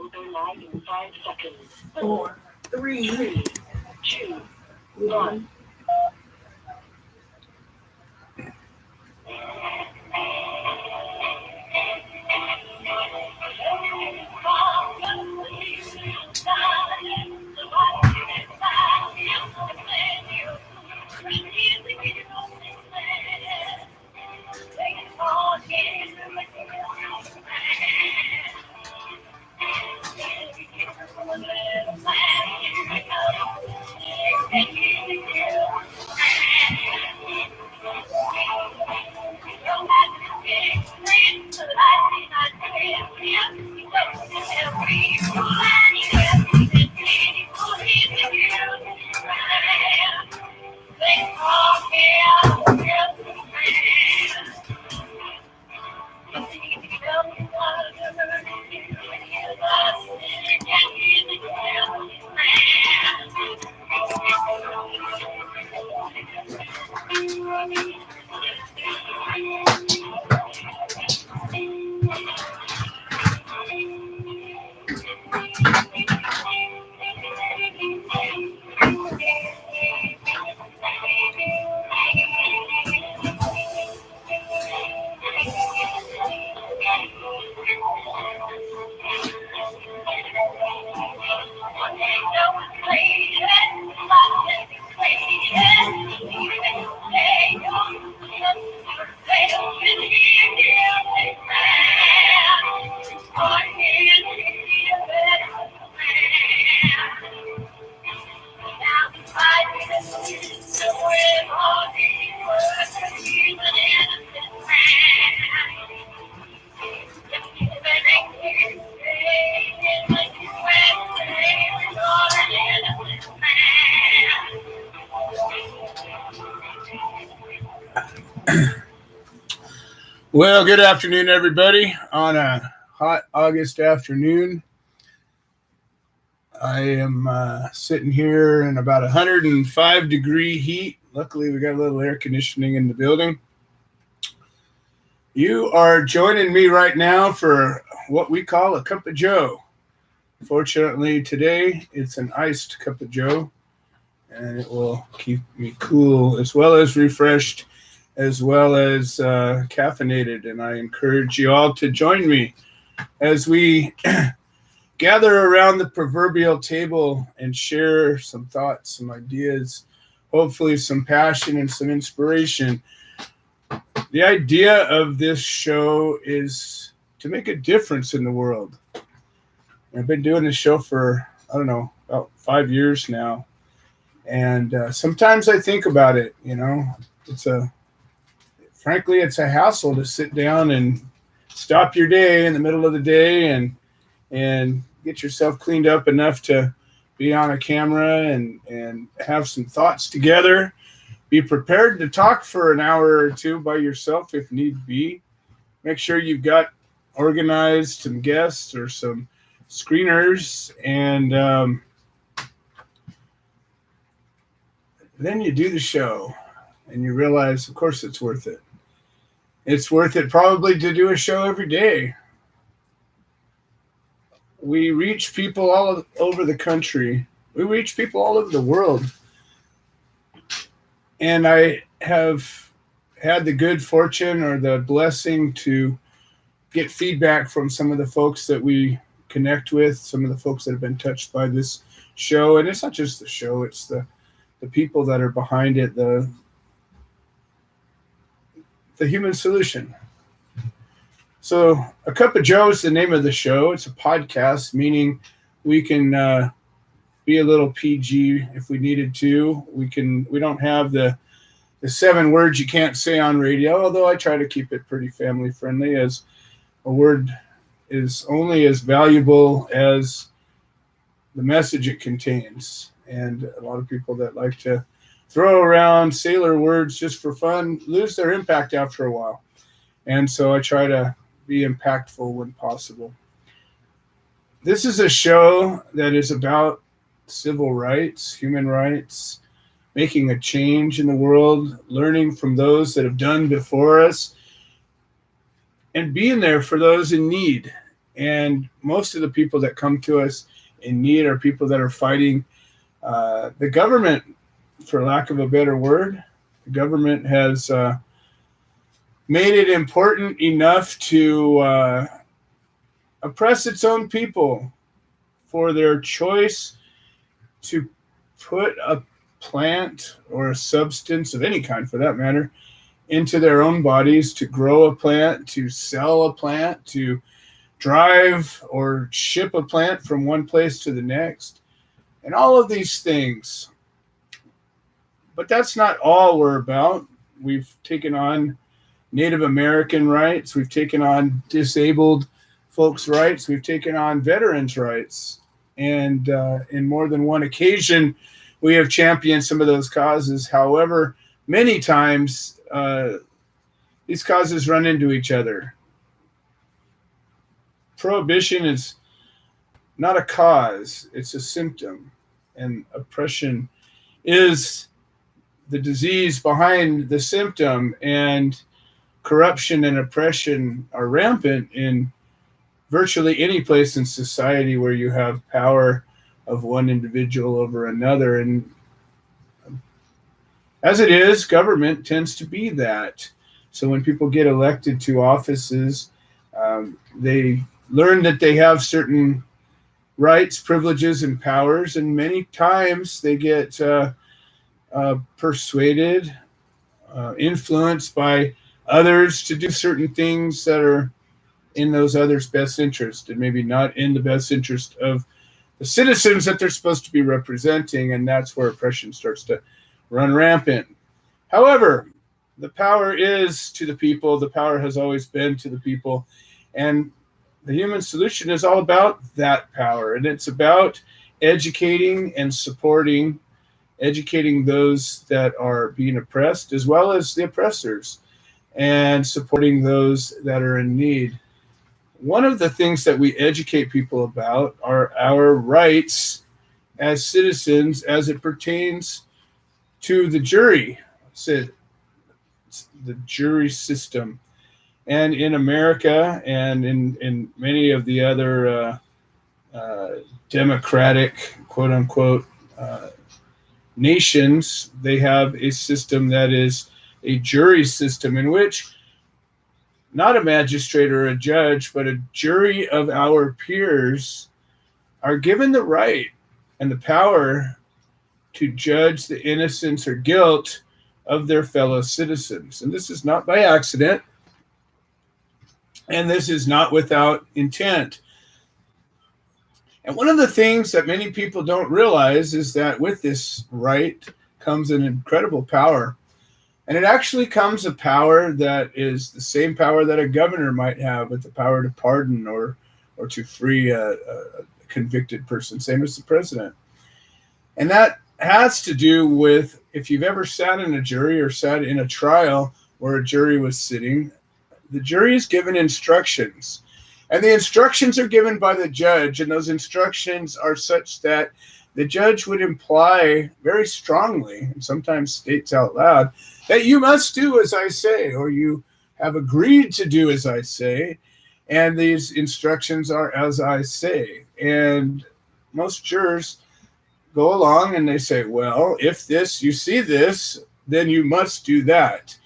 will go live in 5 seconds. 4, 3, 2, 1. Well, good afternoon, everybody. On a hot August afternoon, I am sitting here in about 105-degree heat. Luckily, we got a little air conditioning in the building. You are joining me right now for what we call a cup of Joe. Fortunately, today it's an iced cup of Joe, and it will keep me cool as well as refreshed, as well as caffeinated, and I encourage you all to join me as we gather around the proverbial table and share some thoughts, some ideas, hopefully some passion and some inspiration. The idea of this show is to make a difference in the world. I've been doing this show for, about 5 years now, and sometimes I think about it, Frankly, it's a hassle to sit down and stop your day in the middle of the day and get yourself cleaned up enough to be on a camera and have some thoughts together. Be prepared to talk for an hour or two by yourself if need be. Make sure you've got organized some guests or some screeners, and then you do the show and you realize, of course, it's worth it. It's worth it probably to do a show every day. We reach people all over the country. We reach people all over the world. And I have had the good fortune or the blessing to get feedback from some of the folks that we connect with, some of the folks that have been touched by this show. And it's not just the show, it's the people that are behind it, the human solution. So A Cup of Joe is the name of the show. It's a podcast, meaning we can be a little PG if we needed to. We don't have the 7 words you can't say on radio, although I try to keep it pretty family friendly, as a word is only as valuable as the message it contains. And a lot of people that like to throw around sailor words just for fun lose their impact after a while. And so I try to be impactful when possible. This is a show that is about civil rights, human rights, making a change in the world, learning from those that have done before us, and being there for those in need. And most of the people that come to us in need are people that are fighting the government, for lack of a better word. The government has made it important enough to oppress its own people for their choice to put a plant or a substance of any kind, for that matter, into their own bodies, to grow a plant, to sell a plant, to drive or ship a plant from one place to the next, and all of these things. But that's not all we're about. We've taken on Native American rights. We've taken on disabled folks' rights. We've taken on veterans' rights. And in more than one occasion, we have championed some of those causes. However, many times these causes run into each other. Prohibition is not a cause, it's a symptom. And oppression is the disease behind the symptom. And corruption and oppression are rampant in virtually any place in society where you have power of one individual over another. And as it is, government tends to be that. So when people get elected to offices, they learn that they have certain rights, privileges, and powers, and many times they get persuaded, influenced by others to do certain things that are in those others' best interest, and maybe not in the best interest of the citizens that they're supposed to be representing, and that's where oppression starts to run rampant. However, the power is to the people. The power has always been to the people, and the human solution is all about that power, and it's about educating and supporting, educating those that are being oppressed as well as the oppressors, and supporting those that are in need. One of the things that we educate people about are our rights as citizens as it pertains to the jury, the jury system. And in America and in many of the other democratic, quote unquote, nations, they have a system that is a jury system in which not a magistrate or a judge, but a jury of our peers are given the right and the power to judge the innocence or guilt of their fellow citizens. And this is not by accident, and this is not without intent. And one of the things that many people don't realize is that with this right comes an incredible power. And it actually comes a power that is the same power that a governor might have, with the power to pardon or to free a convicted person, same as the president. And that has to do with, if you've ever sat in a jury or sat in a trial where a jury was sitting, the jury is given instructions. And the instructions are given by the judge, and those instructions are such that the judge would imply very strongly, and sometimes states out loud, that you must do as I say, or you have agreed to do as I say, and these instructions are as I say. And most jurors go along and they say, well, if this, you see this, then you must do that.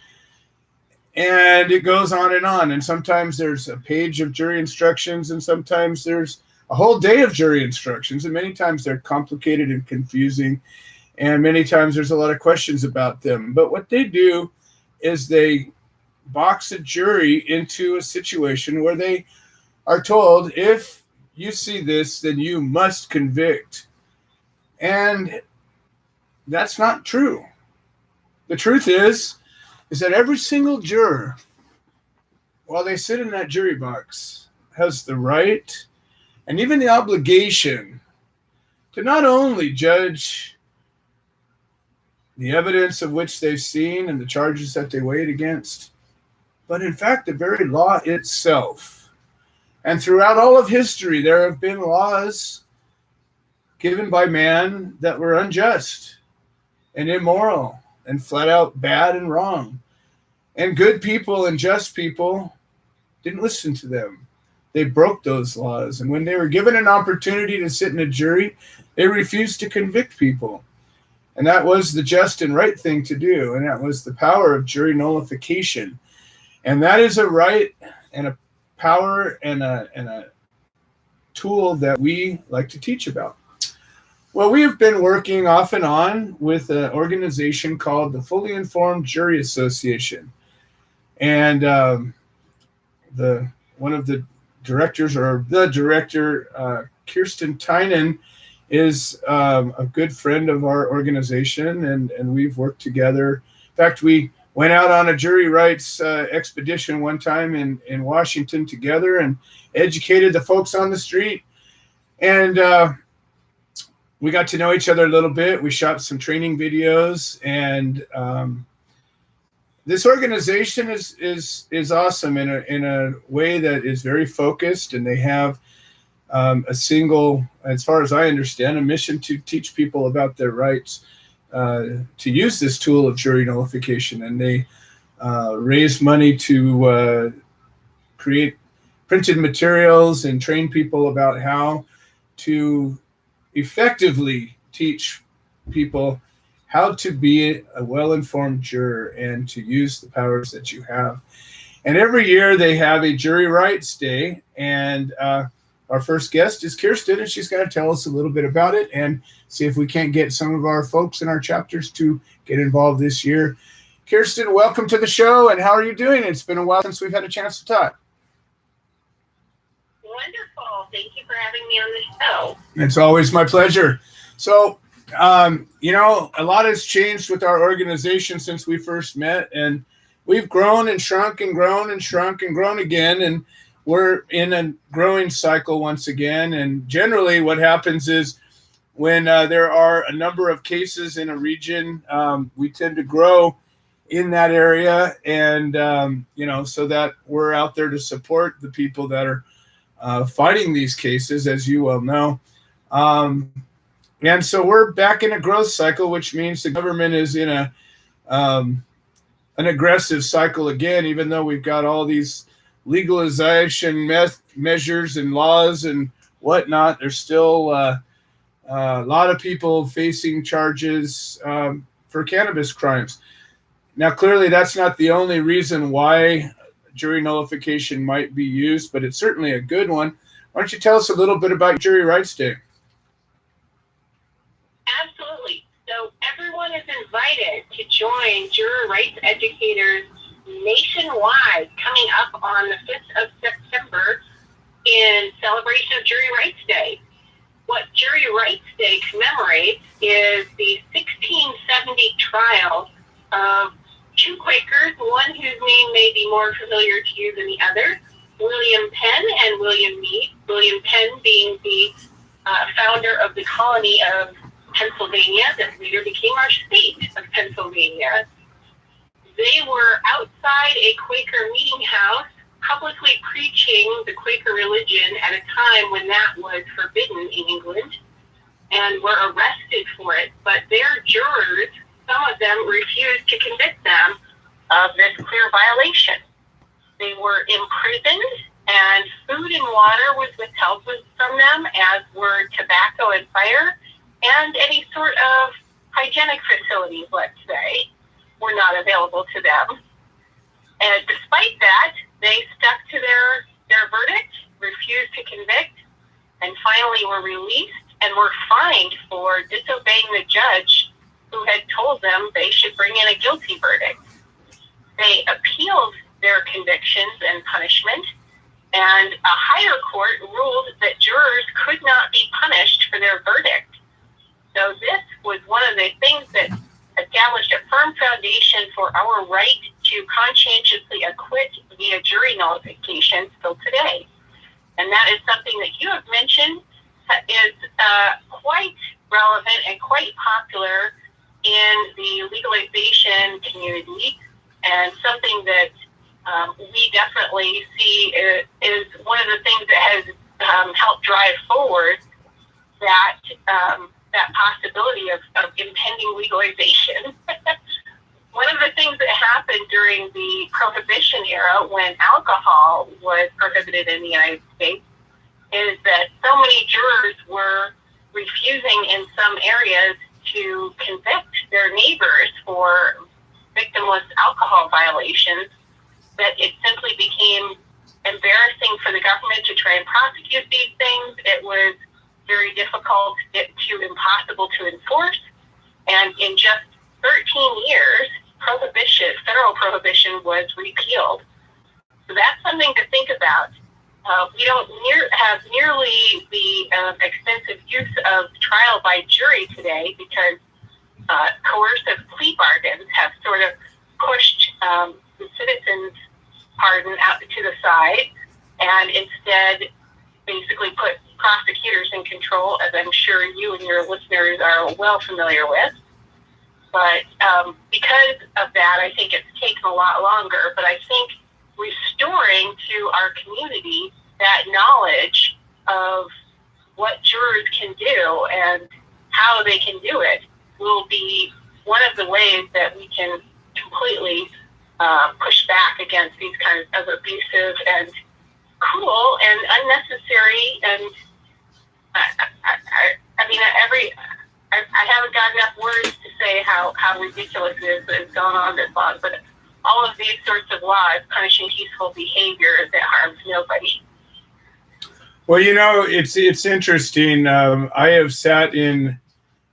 And it goes on. And sometimes there's a page of jury instructions, and sometimes there's a whole day of jury instructions, and many times they're complicated and confusing, and many times there's a lot of questions about them. But what they do is they box a jury into a situation where they are told, if you see this, then you must convict. And that's not true. The truth is that every single juror, while they sit in that jury box, has the right and even the obligation to not only judge the evidence of which they've seen and the charges that they weighed against, but in fact, the very law itself. And throughout all of history, there have been laws given by man that were unjust and immoral and flat out bad and wrong. And good people and just people didn't listen to them. they broke those laws. And when they were given an opportunity to sit in a jury, they refused to convict people. And that was the just and right thing to do. And that was the power of jury nullification. And that is a right and a power and a tool that we like to teach about. Well, we have been working off and on with an organization called the Fully Informed Jury Association. And one of the directors, or the director, Kirsten Tynan, is a good friend of our organization, and we've worked together. In fact, we went out on a jury rights expedition one time in Washington together and educated the folks on the street. And we got to know each other a little bit. We shot some training videos, and this organization is awesome in a way that is very focused, and they have a single, as far as I understand, a mission to teach people about their rights to use this tool of jury nullification. And they raise money to create printed materials and train people about how to effectively teach people how to be a well-informed juror and to use the powers that you have. And every year they have a Jury Rights Day, and our first guest is Kirsten, and she's going to tell us a little bit about it and see if we can't get some of our folks in our chapters to get involved this year. Kirsten, welcome to the show, and how are you doing? It's been a while since we've had a chance to talk. Wonderful. Thank you for having me on the show. It's always my pleasure. So, a lot has changed with our organization since we first met, and we've grown and shrunk and grown and shrunk and grown again, and we're in a growing cycle once again. And generally what happens is when there are a number of cases in a region, we tend to grow in that area, and so that we're out there to support the people that are fighting these cases, as you well know. And so we're back in a growth cycle, which means the government is in an aggressive cycle again, even though we've got all these legalization measures and laws and whatnot. There's still a lot of people facing charges for cannabis crimes. Now, clearly, that's not the only reason why jury nullification might be used, but it's certainly a good one. Why don't you tell us a little bit about Jury Rights Day? Absolutely. So everyone is invited to join juror rights educators nationwide coming up on the 5th of September in celebration of Jury Rights Day. What Jury Rights Day commemorates is the 1670 trial of two Quakers, one whose name may be more familiar to you than the other, William Penn and William Meade. William Penn being the founder of the colony of Pennsylvania that later became our state of Pennsylvania. They were outside a Quaker meeting house, publicly preaching the Quaker religion at a time when that was forbidden in England, and were arrested for it. But their jurors, some of them, refused to convict them of this clear violation. They were imprisoned, and food and water was withheld from them, as were tobacco and fire, and any sort of hygienic facilities, let's say, were not available to them. And despite that, they stuck to their verdict, refused to convict, and finally were released and were fined for disobeying the judge who had told them they should bring in a guilty verdict. They appealed their convictions and punishment, and a higher court ruled that jurors could not be punished for their verdict. So this was one of the things that established a firm foundation for our right to conscientiously acquit via jury nullification still today. And that is something that you have mentioned is quite relevant and quite popular in the legalization community, and something that we definitely see is one of the things that has helped drive forward that possibility of impending legalization. one of the things that happened during the Prohibition era, when alcohol was prohibited in the United States, is that so many jurors were refusing in some areas to convict their neighbors for victimless alcohol violations, that it simply became embarrassing for the government to try and prosecute these things. It was very difficult to impossible to enforce. And in just 13 years, federal prohibition was repealed. So that's something to think about. We don't have nearly the extensive use of trial by jury today because coercive plea bargains have sort of pushed the citizens' pardon out to the side and instead basically put prosecutors in control, as I'm sure you and your listeners are well familiar with. But because of that, I think it's taken a lot longer. But I think restoring to our community that knowledge of what jurors can do and how they can do it will be one of the ways that we can completely push back against these kinds of abusive and cruel and unnecessary and I haven't got enough words to say how ridiculous it is that it's gone on this long, but all of these sorts of laws punishing peaceful behavior that harms nobody. Well, it's interesting. I have sat in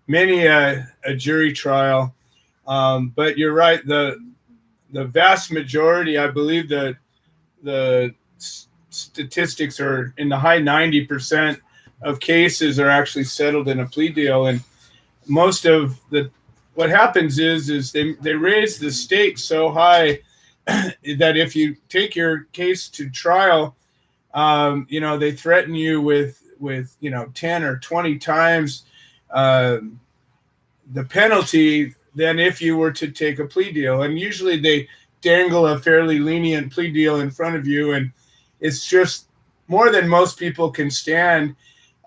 many a jury trial, but you're right. The vast majority, I believe the statistics are in the high 90% of cases are actually settled in a plea deal. And most of what happens is they raise the stakes so high that if you take your case to trial, they threaten you with 10 or 20 times the penalty than if you were to take a plea deal. And usually they dangle a fairly lenient plea deal in front of you, and it's just more than most people can stand.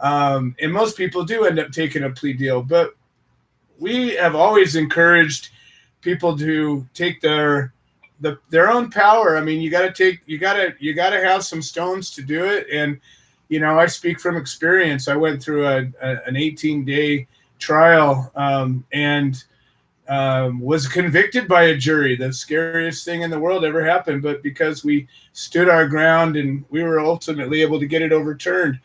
And most people do end up taking a plea deal, but we have always encouraged people to take their own power. I mean, you got to have some stones to do it. And, I speak from experience. I went through an 18-day trial, and was convicted by a jury. The scariest thing in the world ever happened, but because we stood our ground and we were ultimately able to get it overturned.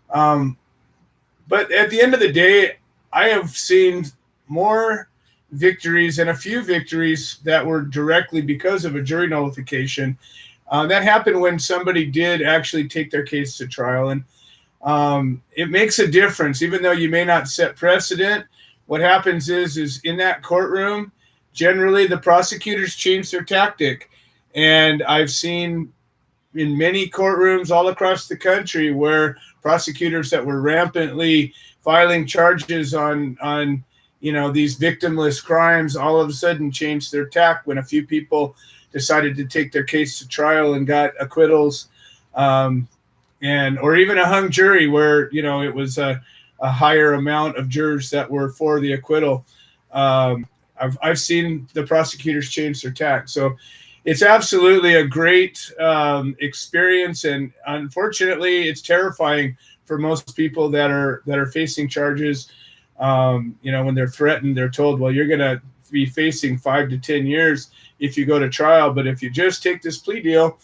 But at the end of the day, I have seen more victories and a few victories that were directly because of a jury nullification. That happened when somebody did actually take their case to trial. And it makes a difference, even though you may not set precedent. What happens is in that courtroom, generally the prosecutors change their tactic. And I've seen in many courtrooms all across the country where prosecutors that were rampantly filing charges on these victimless crimes all of a sudden changed their tack when a few people decided to take their case to trial and got acquittals, or even a hung jury where it was a higher amount of jurors that were for the acquittal. I've seen the prosecutors change their tack. So it's absolutely a great experience, and unfortunately, it's terrifying for most people that are facing charges. When they're threatened, they're told, "Well, you're going to be facing 5 to 10 years if you go to trial, but if you just take this plea deal,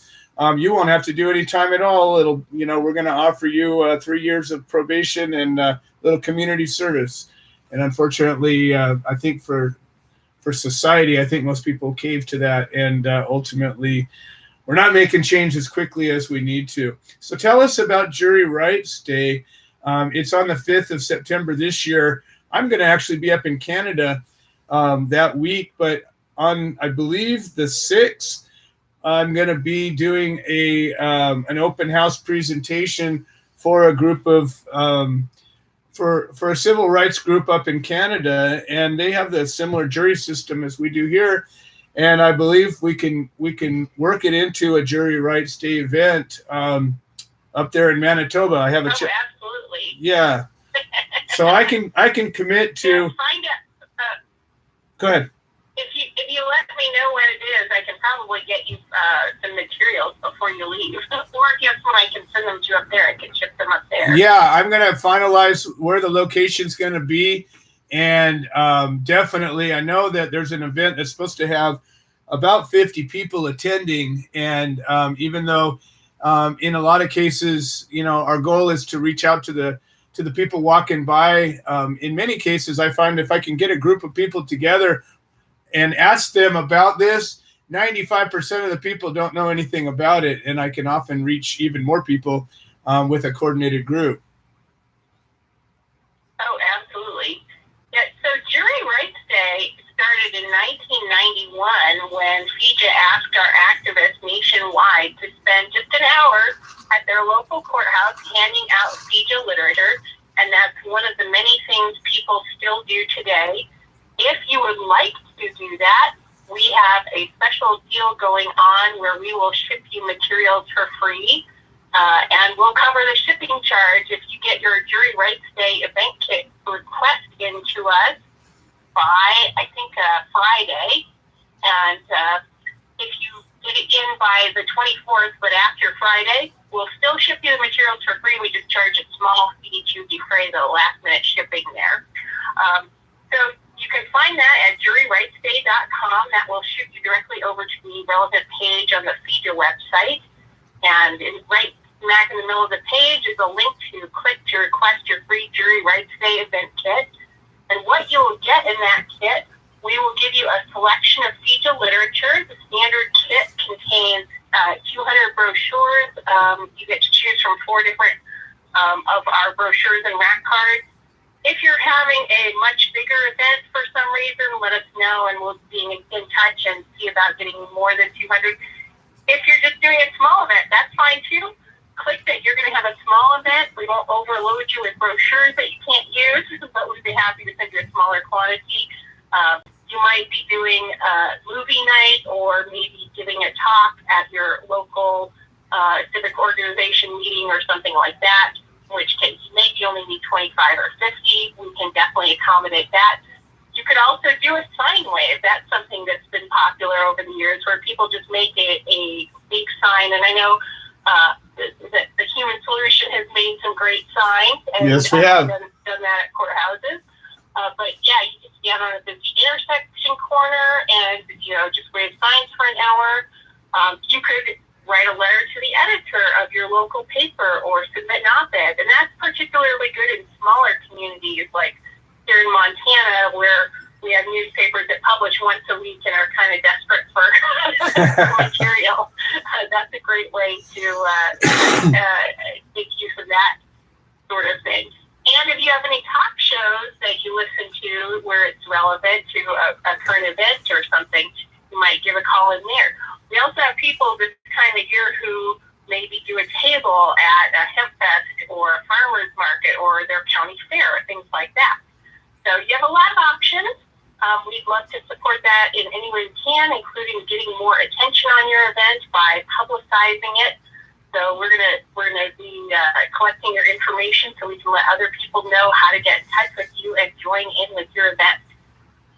you won't have to do any time at all. It'll, we're going to offer you 3 years of probation and a little community service." And unfortunately, I think for society, I think most people cave to that, and ultimately, we're not making change as quickly as we need to. So tell us about Jury Rights Day. It's on the 5th of September this year. I'm going to actually be up in Canada that week, but on, I believe, the 6th, I'm going to be doing an open house presentation for a group of for a civil rights group up in Canada, and they have the similar jury system as we do here. And I believe we can work it into a Jury Rights Day event up there in Manitoba. I have absolutely. Yeah. So I can commit to. Find out. Go ahead. If you let me probably get you some materials before you leave. Or if you have someone I can send them to up there, I can ship them up there. Yeah, I'm going to finalize where the location's going to be. And definitely, I know that there's an event that's supposed to have about 50 people attending. And even though in a lot of cases, our goal is to reach out to the people walking by. In many cases, I find if I can get a group of people together and ask them about this, 95% of the people don't know anything about it. And I can often reach even more people with a coordinated group. Oh, absolutely. Yeah, so Jury Rights Day started in 1991 when FIJA asked our activists nationwide to spend just an hour at their local courthouse handing out FIJA literature, and that's one of the many things people still do today. If you would like to do that, we have a special deal going on where we will ship you materials for free. And we'll cover the shipping charge if you get your Jury Rights Day event kit request into us by, I think, Friday. And if you get it in by the 24th, but after Friday, we'll still ship you the materials for free. We just charge a small fee to defray the last-minute shipping there. So you can find that at juryrightsday.com. That will shoot you directly over to the relevant page on the FIJA website. And right smack in the middle of the page is a link to click to request your free Jury Rights Day event kit. And what you will get in that kit, we will give you a selection of FIJA literature. The standard kit contains 200 brochures. You get to choose from 4 different of our brochures and rack cards. If you're having a much bigger event for some reason, let us know and we'll be in touch and see about getting more than 200. If you're just doing a small event, that's fine too. Click that you're going to have a small event. We won't overload you with brochures that you can't use, but we'd be happy to send you a smaller quantity. You might be doing a movie night or maybe giving a talk at your local civic organization meeting or something like that, in which case you maybe only need 25 or 50. We can definitely accommodate that. You could also do a sine wave. That's something that's been popular over the years where people just make a big sign. And I know the Human Solution has made some great signs. And yes, we have done that at courthouses. But yeah, you can stand on a busy intersection corner and, just wave signs for an hour. You could write a letter to the editor of your local paper or submit an op-ed. And that's particularly good in smaller communities like here in Montana, where we have newspapers that publish once a week and are kind of desperate for material. That's a great way to make use of that sort of thing. And if you have any talk shows that you listen to where it's relevant to a current event or something, you might give a call in there. We also have people this time of year who maybe do a table at a hemp fest or a farmer's market or their county fair or things like that. So you have a lot of options. We'd love to support that in any way we can, including getting more attention on your event by publicizing it. So we're gonna be collecting your information so we can let other people know how to get in touch with you and join in with your event.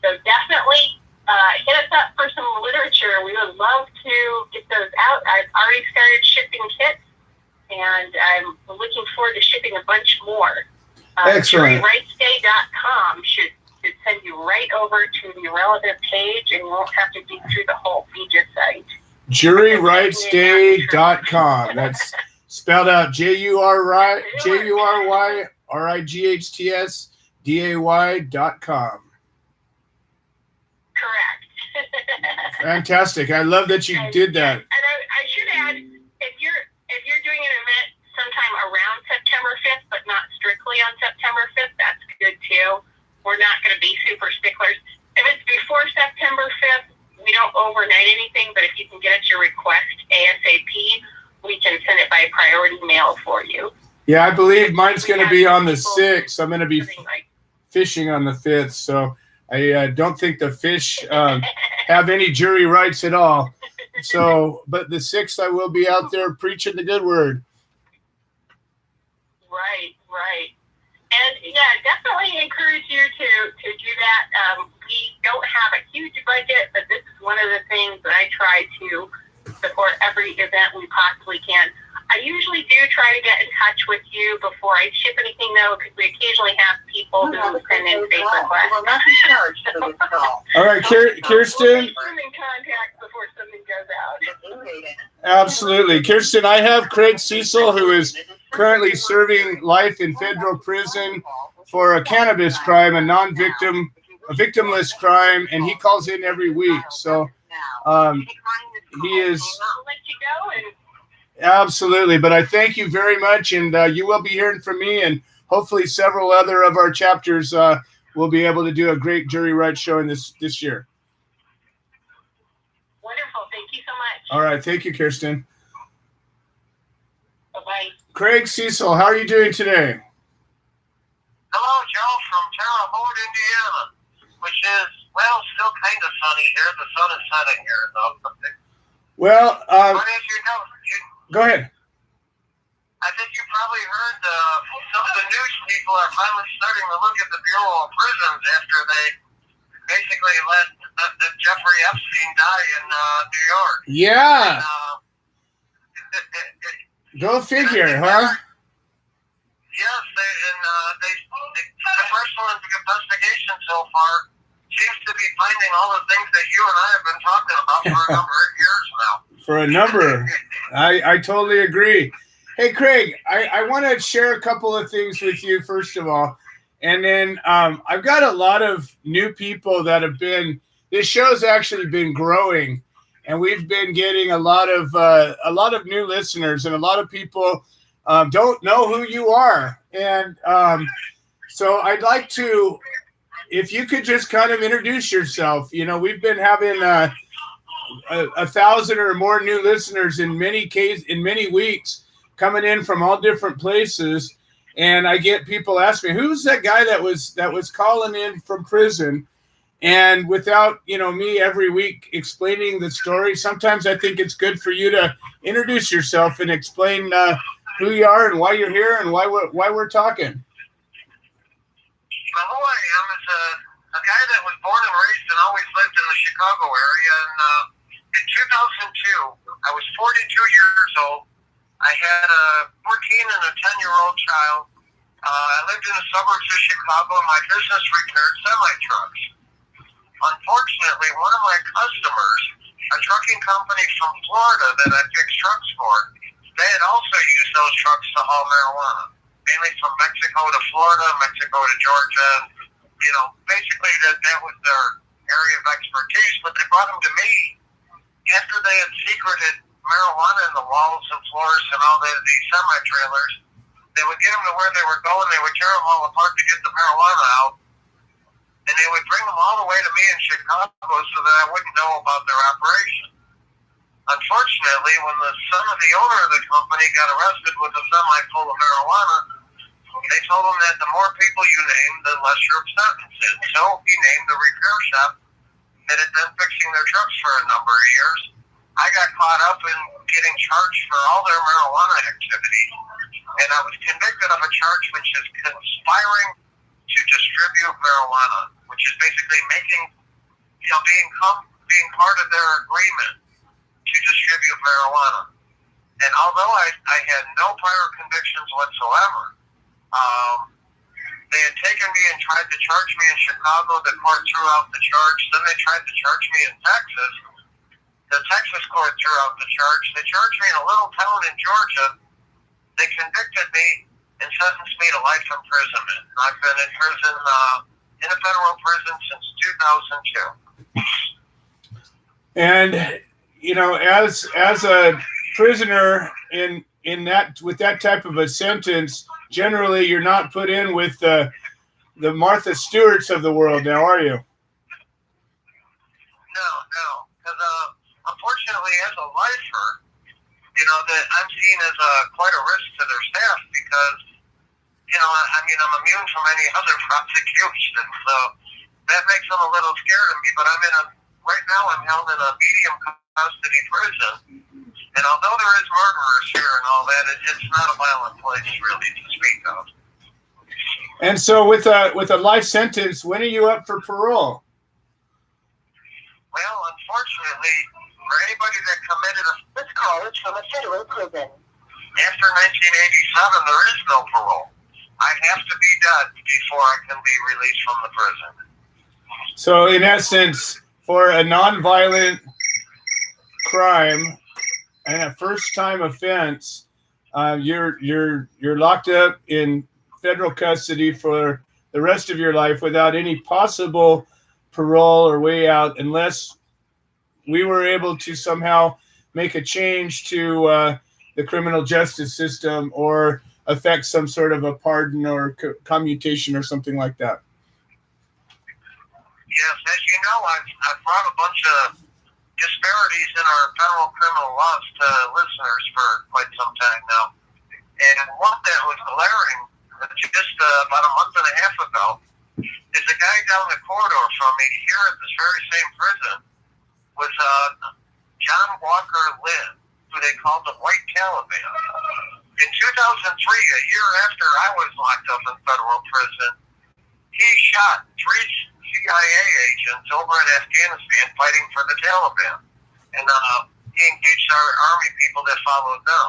So definitely hit us up for some literature. We would love to get those out. I've already started shipping kits, and I'm looking forward to shipping a bunch more. Excellent. JuryRightsDay.com should send you right over to the relevant page, and you won't have to dig through the whole FIJA site. JuryRightsDay.com. That's spelled out JuryRightsDay.com. Correct. Fantastic. I love that you did that. And I should add, if you're doing an event sometime around September 5th, but not strictly on September 5th, that's good too. We're not going to be super sticklers. If it's before September 5th, we don't overnight anything, but if you can get us your request ASAP, we can send it by priority mail for you. Yeah, I believe mine's going to be on the 6th. I'm going to be fishing on the 5th, so I don't think the fish have any jury rights at all. So, but the 6th I will be out there preaching the good word. Right. And yeah, definitely encourage you to do that. We don't have a huge budget, but this is one of the things that I try to support every event we possibly can. I usually do try to get in touch with you before I ship anything, though, because we occasionally have people who send in fake requests. Well, not be charged for this call. All right, Kirsten. We'll make them in contact before something goes out. Absolutely. Kirsten, I have Craig Cecil, who is currently serving life in federal prison for a cannabis crime, a victimless crime, and he calls in every week. So he is I'll let you go and absolutely. But I thank you very much, and you will be hearing from me, and hopefully several other of our chapters will be able to do a great jury rights show in this year. wonderful. Thank you so much. All right. Thank you, Kirsten. Bye-bye. Craig Cecil, how are you doing today? Hello, Joe, from Terre Haute, Indiana, which is, well, still kind of sunny here. The sun is setting here, though. Well, But as you know, go ahead. I think you probably heard some of the news people are finally starting to look at the Bureau of Prisons after they basically let Jeffrey Epstein die in New York. Yeah. And, Go figure, huh? yes, the congressional investigation so far seems to be finding all the things that you and I have been talking about for a number of years now. For a number. I totally agree. Hey, Craig, I want to share a couple of things with you, first of all. And then I've got a lot of new people that have been, this show's actually been growing. And we've been getting a lot of new listeners, and a lot of people don't know who you are. And so I'd like to, if you could just kind of introduce yourself. You know, we've been having 1,000 or more new listeners in many weeks coming in from all different places. And I get people asking me, who's that guy that was calling in from prison? And without, me every week explaining the story, sometimes I think it's good for you to introduce yourself and explain who you are and why you're here and why we're talking. Well, who I am is a guy that was born and raised and always lived in the Chicago area. And in 2002, I was 42 years old. I had a 14 and a 10-year-old child. I lived in the suburbs of Chicago, and my business repaired semi-trucks. Unfortunately, one of my customers, a trucking company from Florida that I fixed trucks for, they had also used those trucks to haul marijuana, mainly from Mexico to Florida, Mexico to Georgia. Basically that was their area of expertise, but they brought them to me after they had secreted marijuana in the walls and floors and all these semi-trailers. They would get them to where they were going, they would tear them all apart to get the marijuana out, and they would bring them all the way to me in Chicago so that I wouldn't know about their operation. Unfortunately, when the son of the owner of the company got arrested with a semi full of marijuana, they told him that the more people you name, the less your sentence is. So he named the repair shop that had been fixing their trucks for a number of years. I got caught up in getting charged for all their marijuana activities, and I was convicted of a charge which is conspiring to distribute marijuana, which is basically being part of their agreement to distribute marijuana. And although I had no prior convictions whatsoever, they had taken me and tried to charge me in Chicago. The court threw out the charge. Then they tried to charge me in Texas. The Texas court threw out the charge. They charged me in a little town in Georgia. They convicted me and sentenced me to life imprisonment. I've been in prison, in a federal prison since 2002. And as a prisoner in that, with that type of a sentence, generally you're not put in with the Martha Stewarts of the world now, are you? No, because unfortunately, as a lifer, that I'm seen as quite a risk to their staff because, I'm immune from any other prosecution, so that makes them a little scared of me. But right now I'm held in a medium custody prison, and although there is murderers here and all that, it's not a violent place really to speak of. And so with a life sentence, when are you up for parole? Well, unfortunately, unfortunately, for anybody that committed a This call is from a federal prison. after 1987, there is no parole. I have to be dead before I can be released from the prison. So in essence, for a nonviolent crime and a first-time offense, you're locked up in federal custody for the rest of your life without any possible parole or way out, unless we were able to somehow make a change to the criminal justice system or affect some sort of a pardon or commutation or something like that. Yes, as you know, I've brought a bunch of disparities in our federal criminal laws to listeners for quite some time now. And one that was glaring just about a month and a half ago is a guy down the corridor from me here at this very same prison was John Walker Lynn, who they called the White Taliban. In 2003, a year after I was locked up in federal prison, he shot 3 CIA agents over in Afghanistan fighting for the Taliban. And he engaged our army people that followed them.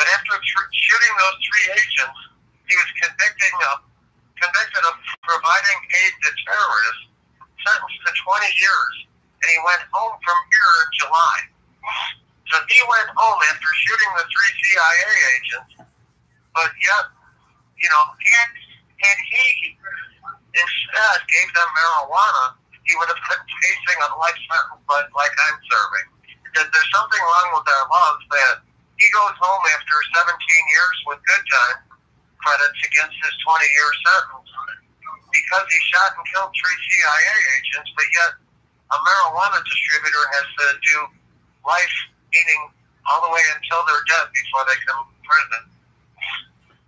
But after shooting those 3 agents, he was convicted of providing aid to terrorists, sentenced to 20 years, and he went home from here in July. So he went home after shooting the 3 CIA agents, but yet, you know, had he instead gave them marijuana, he would have been facing a life sentence like I'm serving. Because there's something wrong with our laws that he goes home after 17 years with good time credits against his 20-year sentence because he shot and killed 3 CIA agents, but yet a marijuana distributor has to do life, meaning all the way until they're dead before they come to prison.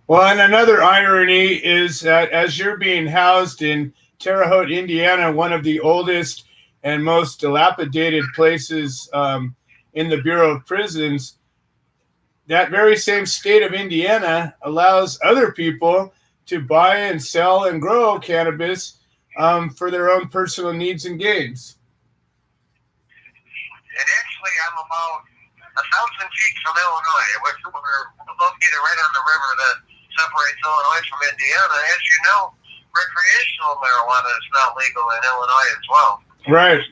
Well, and another irony is that as you're being housed in Terre Haute, Indiana, one of the oldest and most dilapidated places in the Bureau of Prisons, that very same state of Indiana allows other people to buy and sell and grow cannabis for their own personal needs and gains. And actually, I'm about 1,000 feet from Illinois, which we're located right on the river that separates Illinois from Indiana. As you know, recreational marijuana is not legal in Illinois as well. Right.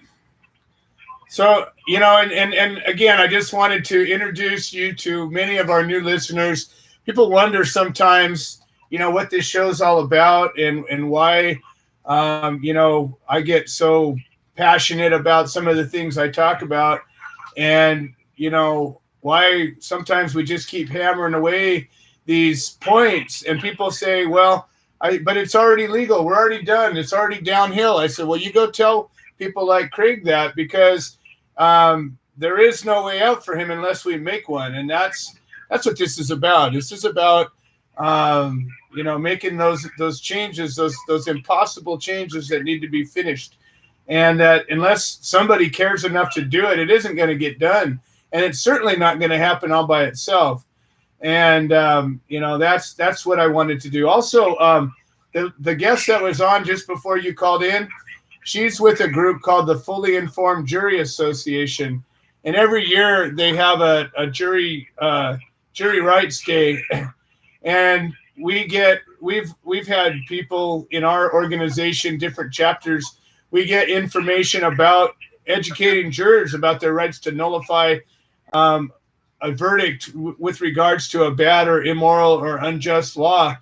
So, you know, and again, I just wanted to introduce you to many of our new listeners. People wonder sometimes, you know, what this show's all about and why, you know, I get so passionate about some of the things I talk about, and, you know, why sometimes we just keep hammering away these points, and people say, well, but it's already legal. We're already done. It's already downhill. I said, well, you go tell people like Craig that, because there is no way out for him unless we make one. And that's what this is about. This is about, you know, making those changes, those impossible changes that need to be finished. And that unless somebody cares enough to do it, it isn't going to get done. And it's certainly not going to happen all by itself. And, you know, that's what I wanted to do. Also, the guest that was on just before you called in, she's with a group called the Fully Informed Jury Association. And every year they have a jury rights day. And we've had people in our organization, different chapters, we get information about educating jurors about their rights to nullify a verdict with regards to a bad or immoral or unjust law.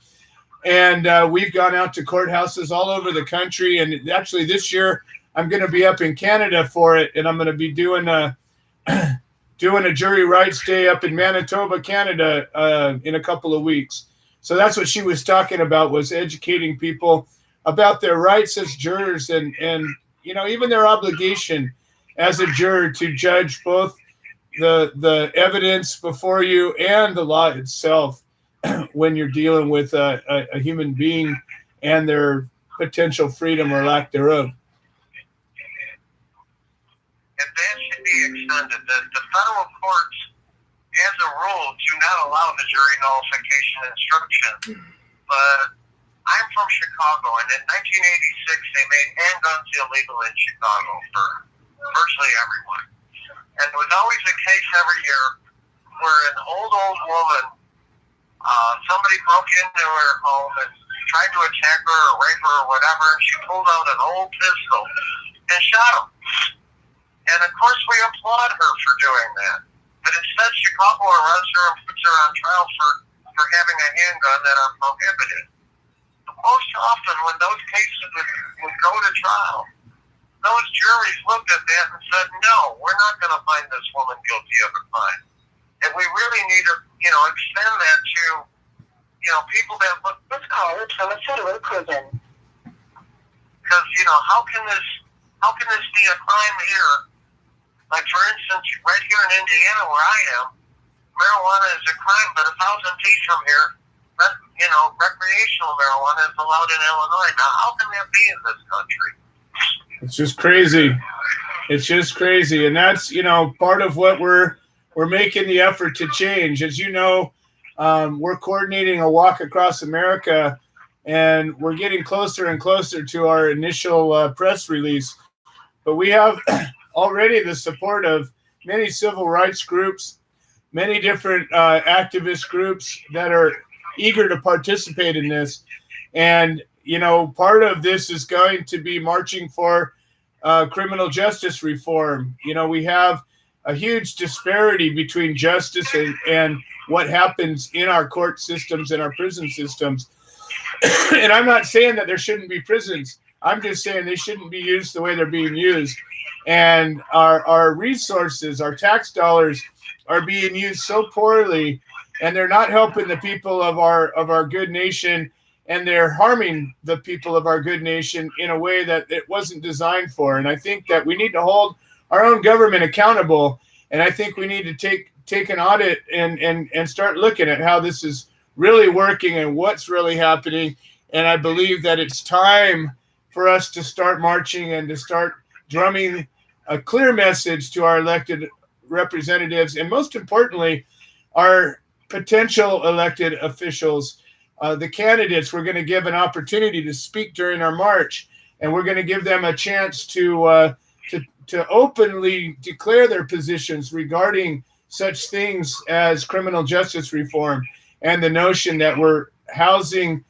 And we've gone out to courthouses all over the country. And actually this year I'm going to be up in Canada for it. And I'm going to be doing a jury rights day up in Manitoba, Canada, in a couple of weeks. So that's what she was talking about, was educating people about their rights as jurors and you know, even their obligation as a juror to judge both the evidence before you and the law itself when you're dealing with a human being and their potential freedom or lack thereof. And that should be extended. The federal courts, as a rule, do not allow the jury nullification instruction. But I'm from Chicago, and in 1986, they made handguns illegal in Chicago for virtually everyone. And there was always a case every year where an old woman, somebody broke into her home and tried to attack her or rape her or whatever, and she pulled out an old pistol and shot him. And of course we applaud her for doing that. But instead Chicago arrests her and puts her on trial for having a handgun that are prohibited. Most often when those cases would go to trial, those juries looked at that and said, no, we're not going to find this woman guilty of a crime. And we really need to, extend that to, people that look. This call is from a federal prison. Because, how can this be a crime here? Like, for instance, right here in Indiana where I am, marijuana is a crime, but 1,000 feet from here, recreational marijuana is allowed in Illinois. Now, how can that be in this country? It's just crazy. It's just crazy. And that's, part of what we're making the effort to change. As you know, we're coordinating a walk across America, and we're getting closer and closer to our initial press release. But we have already the support of many civil rights groups, many different activist groups that are eager to participate in this. And, part of this is going to be marching for criminal justice reform. We have a huge disparity between justice and what happens in our court systems and our prison systems. And I'm not saying that there shouldn't be prisons. I'm just saying they shouldn't be used the way they're being used. And our resources, our tax dollars are being used so poorly, and they're not helping the people of our good nation, and they're harming the people of our good nation in a way that it wasn't designed for. And I think that we need to hold our own government accountable. And I think we need to take an audit and start looking at how this is really working and what's really happening. And I believe that it's time for us to start marching and to start drumming a clear message to our elected representatives, and most importantly, our potential elected officials, the candidates. We're going to give an opportunity to speak during our march, and we're going to give them a chance to openly declare their positions regarding such things as criminal justice reform and the notion that we're housing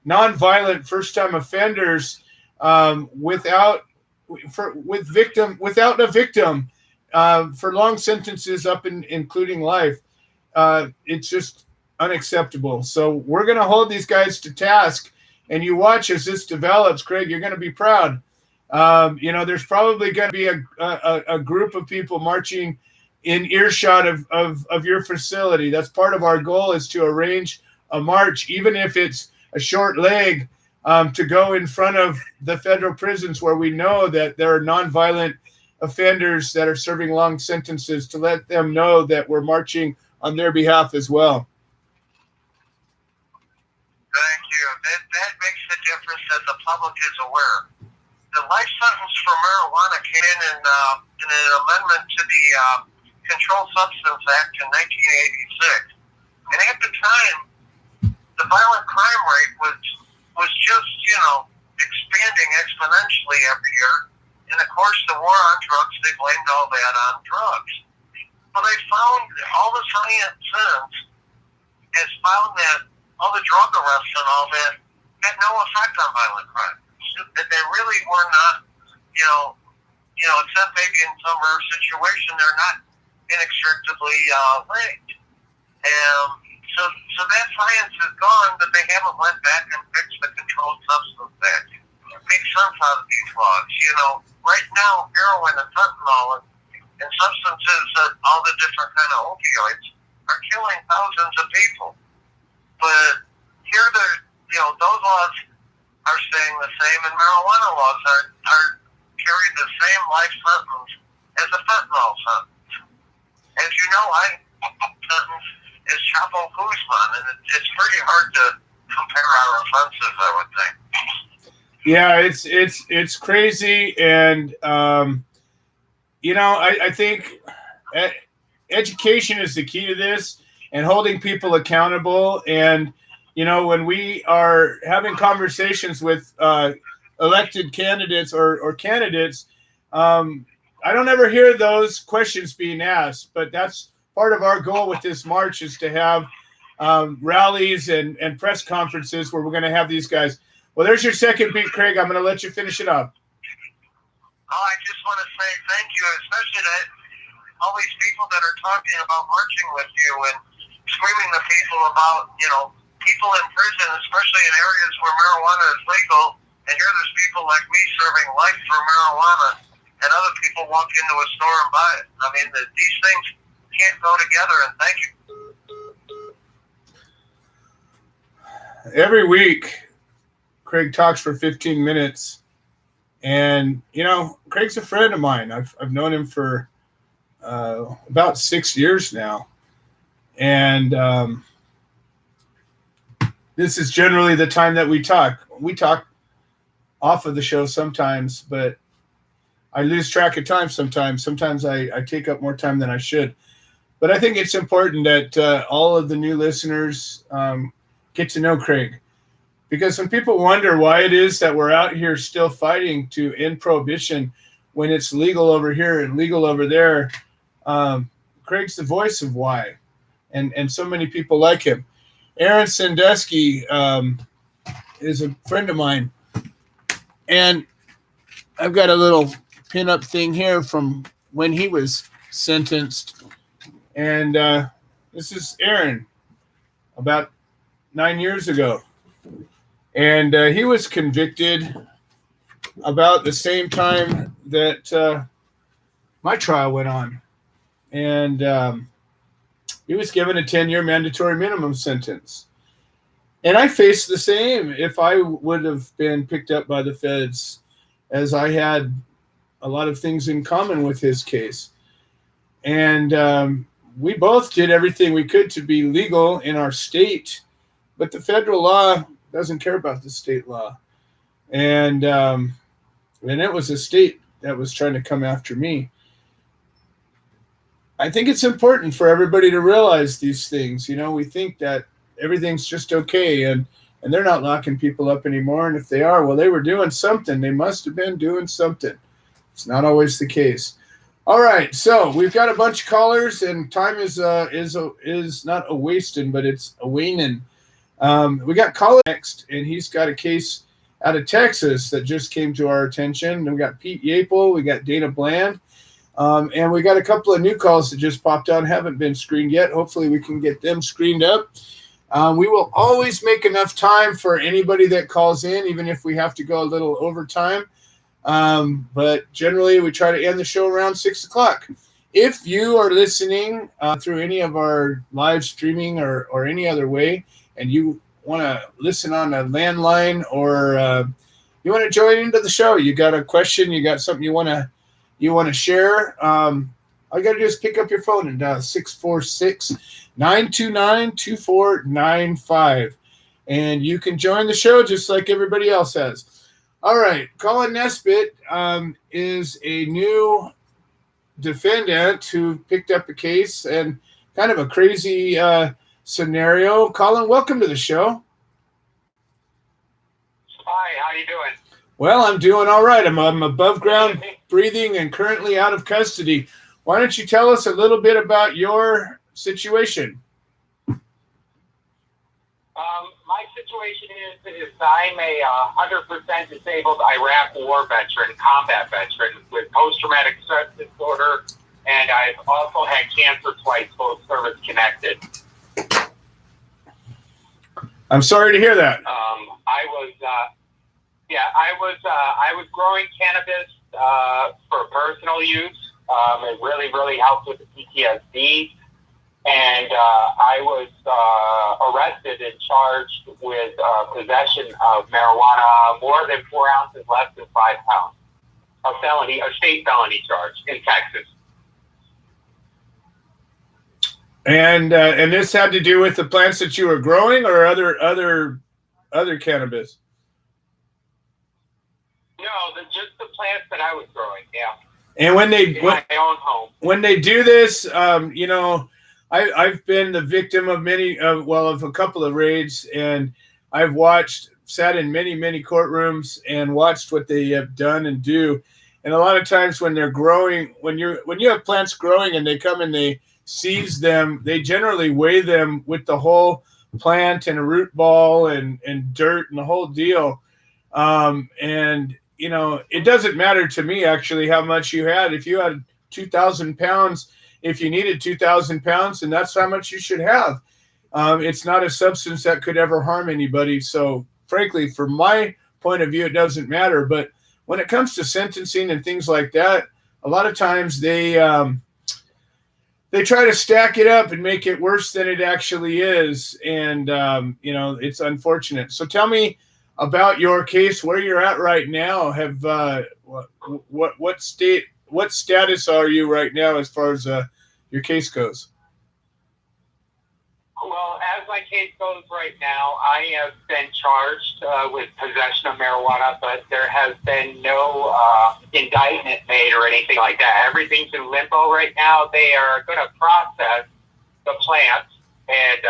nonviolent first-time offenders without a victim for long sentences including life. It's just unacceptable. So we're going to hold these guys to task, and you watch as this develops, Craig. You're going to be proud. There's probably going to be a group of people marching in earshot of your facility. That's part of our goal, is to arrange a march, even if it's a short leg, to go in front of the federal prisons where we know that there are nonviolent offenders that are serving long sentences, to let them know that we're marching on their behalf as well. Thank you. That makes a difference that the public is aware. The life sentence for marijuana came in an amendment to the Controlled Substance Act in 1986. And at the time, the violent crime rate was just, expanding exponentially every year. And of course, the war on drugs, they blamed all that on drugs. But they found, all the science since has found that all the drug arrests and all that had no effect on violent crime. That they really were not, except maybe in some rare situation, they're not inextricably linked. And so that science is gone, but they haven't went back and fixed the Controlled Substance Act. Make sense out of these laws. Right now, heroin and fentanyl and substances, all the different kind of opioids, are killing thousands of people. But here, those laws are staying the same, and marijuana laws are carrying the same life sentence as a fentanyl sentence. As you know, sentence is Chapo Guzman, and it's pretty hard to compare our offenses, I would think. Yeah, it's crazy, and I think education is the key to this, and holding people accountable. And when we are having conversations with elected candidates or candidates, I don't ever hear those questions being asked, but that's part of our goal with this march is to have rallies and press conferences where we're going to have these guys. Well, there's your second beat, Craig. I'm going to let you finish it up. Oh, I just want to say thank you, especially to all these people that are talking about marching with you and screaming to people about, people in prison, especially in areas where marijuana is legal. And here there's people like me serving life for marijuana, and other people walk into a store and buy it. I mean, these things can't go together, and thank you. Every week, Craig talks for 15 minutes. And, Craig's a friend of mine. I've known him for about 6 years now. And this is generally the time that we talk. We talk off of the show sometimes, but I lose track of time sometimes. Sometimes I take up more time than I should. But I think it's important that all of the new listeners get to know Craig. Because when people wonder why it is that we're out here still fighting to end prohibition when it's legal over here and legal over there, Craig's the voice of why. And so many people like him. Aaron Sandusky is a friend of mine. And I've got a little pin-up thing here from when he was sentenced. And this is Aaron, about 9 years ago. And he was convicted about the same time that my trial went on. And he was given a 10-year mandatory minimum sentence. And I faced the same if I would have been picked up by the feds, as I had a lot of things in common with his case. And we both did everything we could to be legal in our state, but the federal law doesn't care about the state law. And it was a state that was trying to come after me. I think it's important for everybody to realize these things. We think that everything's just okay, and they're not locking people up anymore. And if they are, well, they were doing something. They must have been doing something. It's not always the case. All right, so we've got a bunch of callers, and time is not a wasting, but it's a waning. We got caller next, and he's got a case out of Texas that just came to our attention. And we got Pete Yapel, we got Dana Bland, and we got a couple of new calls that just popped on, haven't been screened yet. Hopefully we can get them screened up. We will always make enough time for anybody that calls in, even if we have to go a little overtime. But generally we try to end the show around 6 o'clock. If you are listening through any of our live streaming or any other way, and you want to listen on a landline, or you want to join into the show, you got a question, you got something you want to share, all you got to do is pick up your phone and dial 646-929-2495, and you can join the show just like everybody else has. All right, Colin Nesbitt is a new defendant who picked up a case and kind of a crazy scenario. Colin, welcome to the show. Hi, how you doing? Well, I'm doing all right. I'm above ground breathing and currently out of custody. Why don't you tell us a little bit about your situation? My situation is I'm a 100% disabled Iraq war veteran, combat veteran with post-traumatic stress disorder, and I've also had cancer twice, both service connected. I'm sorry to hear that. I was growing cannabis for personal use. It really helped with the PTSD. And I was arrested and charged with possession of marijuana, more than 4 ounces, less than 5 pounds. A state felony charge in Texas. And this had to do with the plants that you were growing, or other cannabis? No, just the plants that I was growing. Yeah. And when they in my own home, when they do this, I've been the victim of of a couple of raids, and I've sat in many courtrooms and watched what they have done and do. And a lot of times when they're growing, when you have plants growing and they come and they seize them, they generally weigh them with the whole plant and a root ball and dirt and the whole deal. And it doesn't matter to me actually how much you had. If you had 2,000 pounds, if you needed 2,000 pounds, and that's how much you should have. It's not a substance that could ever harm anybody. So frankly, from my point of view, it doesn't matter. But when it comes to sentencing and things like that, a lot of times they try to stack it up and make it worse than it actually is. And, it's unfortunate. So tell me about your case, where you're at right now. Have what status are you right now as far as your case goes? Well, as my case goes right now, I have been charged with possession of marijuana, but there has been no indictment made or anything like that. Everything's in limbo right now. They are going to process the plants and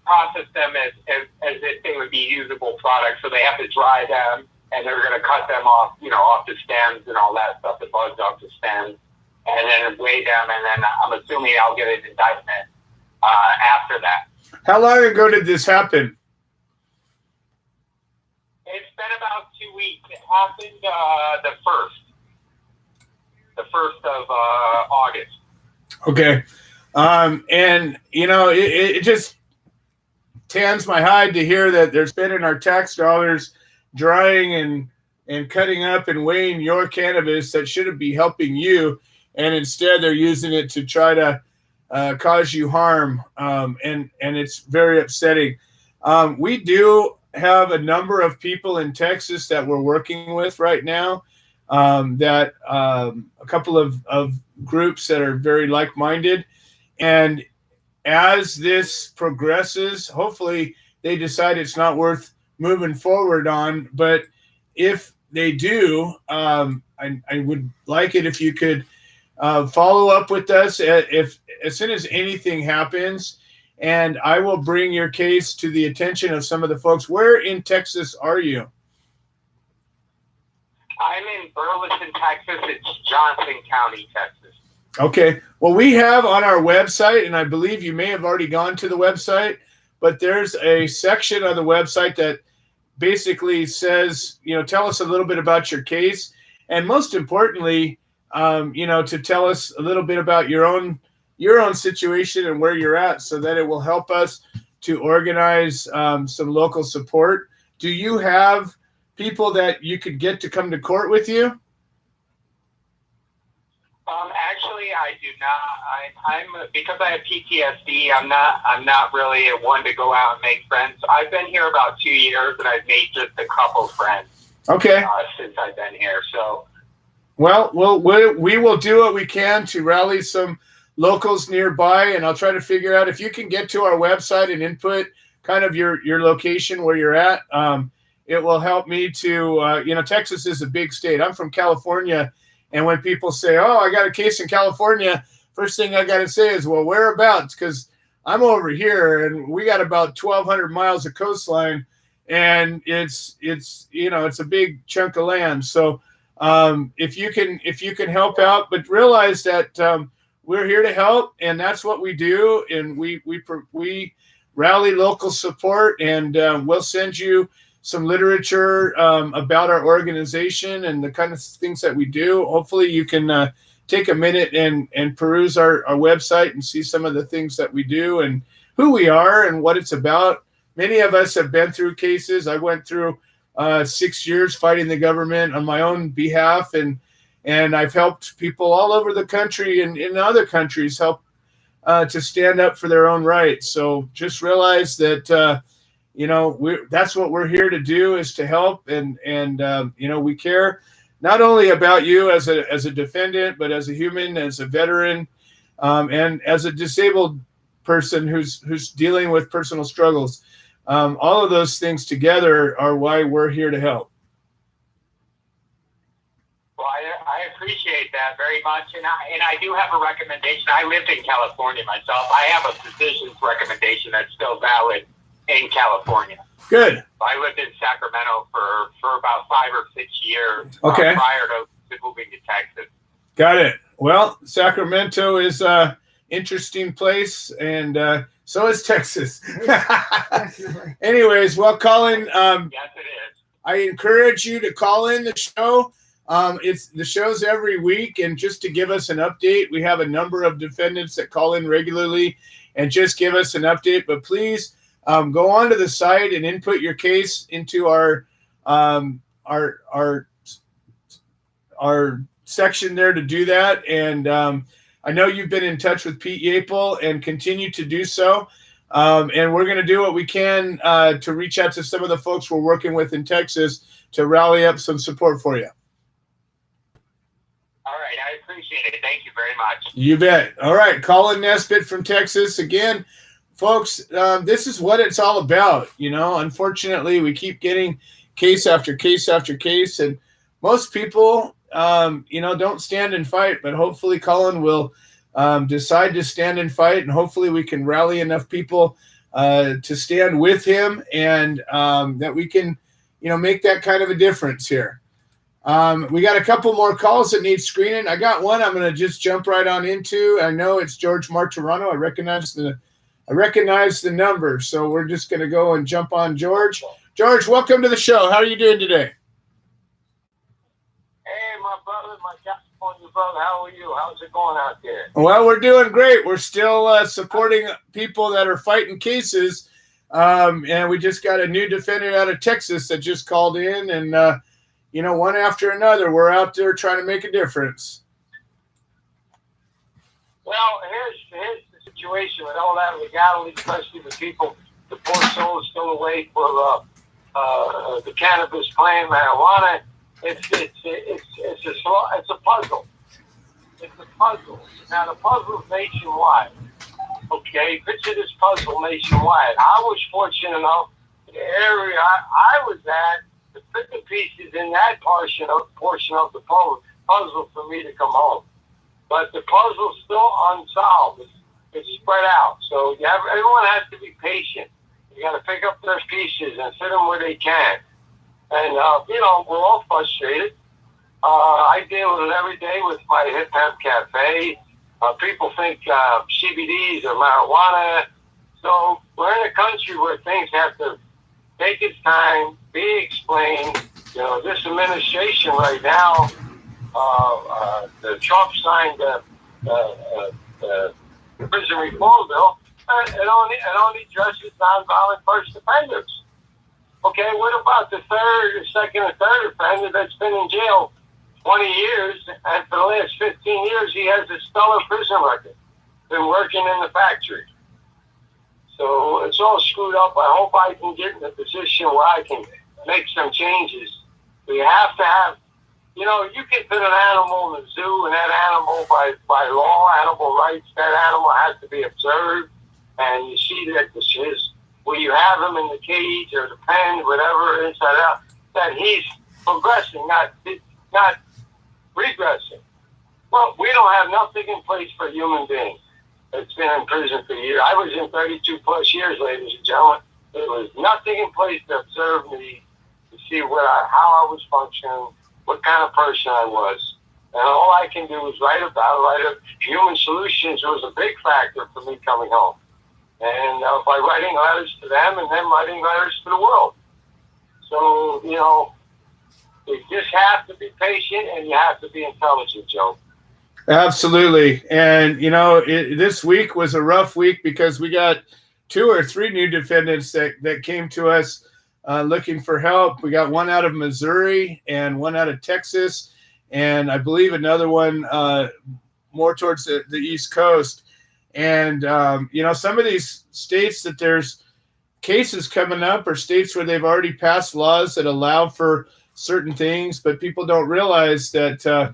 process them as if they would be usable products. So they have to dry them, and they're going to cut them off, off the stems and all that stuff, the buds off the stems, and then weigh them, and then I'm assuming I'll get an indictment after that. How long ago did this happen? It's been about 2 weeks. It happened the 1st of August. Okay. And it just tans my hide to hear that they're spending our tax dollars drying and cutting up and weighing your cannabis that shouldn't be helping you, and instead they're using it to try to cause you harm, and it's very upsetting. We do have a number of people in Texas that we're working with right now, that a couple of groups that are very like-minded, and as this progresses, hopefully they decide it's not worth moving forward on. But if they do, I would like it if you could follow up with us as soon as anything happens, and I will bring your case to the attention of some of the folks. Where in Texas are you? I'm in Burleson, Texas. It's Johnson County, Texas. Okay. Well, we have on our website, and I believe you may have already gone to the website, but there's a section of the website that basically says, tell us a little bit about your case, and most importantly, to tell us a little bit about your own situation and where you're at, so that it will help us to organize some local support. Do you have people that you could get to come to court with you? Actually, I do not. I'm because I have PTSD. I'm not really one to go out and make friends. I've been here about 2 years, and I've made just a couple friends. Okay. Since I've been here, so. Well, we will do what we can to rally some locals nearby, and I'll try to figure out if you can get to our website and input kind of your location where you're at. It will help me to, Texas is a big state. I'm from California, and when people say, "Oh, I got a case in California," first thing I got to say is, "Well, whereabouts?" Because I'm over here, and we got about 1,200 miles of coastline, and it's a big chunk of land. So if you can help out, but realize that we're here to help, and that's what we do, and we rally local support, and we'll send you some literature about our organization and the kind of things that we do. Hopefully you can take a minute and peruse our website and see some of the things that we do and who we are and what it's about. Many of us have been through cases. I went through 6 years fighting the government on my own behalf, and I've helped people all over the country and in other countries help to stand up for their own rights. So just realize that that's what we're here to do, is to help, and we care not only about you as a defendant, but as a human, as a veteran, and as a disabled person who's dealing with personal struggles. All of those things together are why we're here to help. Well, I appreciate that very much, and I do have a recommendation. I lived in California myself. I have a physician's recommendation that's still valid in California. Good. I lived in Sacramento for about 5 or 6 years. Okay. Prior to moving Got it. Well, Sacramento is a interesting place, and so is Texas. Anyways, well, Colin, Yes, it is. I encourage you to call in the show. It's the show's every week, and just to give us an update, we have a number of defendants that call in regularly and just give us an update. But please go onto the site and input your case into our section there to do that. And I know you've been in touch with Pete Yapel and continue to do so. And we're going to do what we can to reach out to some of the folks we're working with in Texas to rally up some support for you. All right, I appreciate it. Thank you very much. You bet. All right, Colin Nesbitt from Texas. Again, folks, this is what it's all about. You know, unfortunately, we keep getting case after case after case, and most people, don't stand and fight, but hopefully Colin will decide to stand and fight, and hopefully we can rally enough people to stand with him, and that we can, make that kind of a difference here. We got a couple more calls that need screening. I got one I'm going to just jump right on into. I know it's George Martirano. I recognize the number, so we're just going to go and jump on George. George, welcome to the show. How are you doing today? Hey, my brother, my California brother, how are you? How's it going out there? Well, we're doing great. We're still supporting people that are fighting cases, and we just got a new defendant out of Texas that just called in, and one after another, we're out there trying to make a difference. Well, here's the situation with all that legality, especially with people, the poor souls still away for the cannabis plant, marijuana. It's a puzzle. It's a puzzle. Now the puzzle's nationwide. Okay, picture this puzzle nationwide. I was fortunate enough, the area I was at, to put the pieces in that portion of the puzzle for me to come home. But the puzzle's still unsolved. It's spread out. So everyone has to be patient. You got to pick up their pieces and fit them where they can. And, we're all frustrated. I deal with it every day with my Hip Hemp Cafe. People think CBDs or marijuana. So we're in a country where things have to take its time, be explained. This administration right now, the Trump signed the prison reform bill. It only addresses nonviolent first offenders. Okay, what about the second or third offender that's been in jail 20 years, and for the last 15 years he has a stellar prison record, been working in the factory. So it's all screwed up. I hope I can get in a position where I can make some changes. We have to have, you can put an animal in the zoo, and that animal, by law, animal rights, that animal has to be observed. And you see that this is where you have him in the cage or the pen, whatever, inside out, that he's progressing, not regressing. Well, we don't have nothing in place for a human being that's been in prison for years. I was in 32 plus years, ladies and gentlemen. There was nothing in place to observe me, to see how I was functioning, what kind of person I was. And all I can do is write about human solutions was a big factor for me coming home. And by writing letters to them and then writing letters to the world. So, you just have to be patient and you have to be intelligent, Joe. Absolutely. And, this week was a rough week because we got 2 or 3 new defendants that came to us looking for help. We got one out of Missouri and one out of Texas, and I believe another one more towards the East Coast. And, some of these states that there's cases coming up are states where they've already passed laws that allow for certain things, but people don't realize that,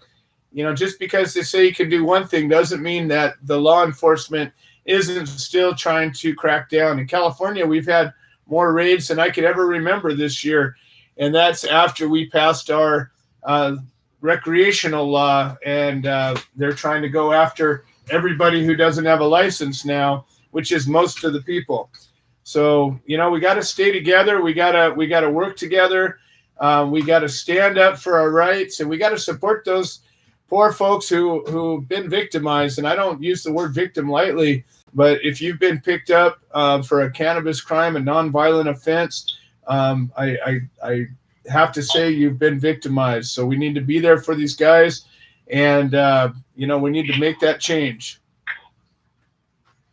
just because they say you can do one thing doesn't mean that the law enforcement isn't still trying to crack down. In California, we've had more raids than I could ever remember this year, and that's after we passed our recreational law, and they're trying to go after everybody who doesn't have a license now, which is most of the people. So, we got to stay together. We got to work together. We got to stand up for our rights, and we got to support those poor folks who've been victimized, and I don't use the word victim lightly, but if you've been picked up for a cannabis crime, a nonviolent offense, I have to say you've been victimized. So we need to be there for these guys, and we need to make that change.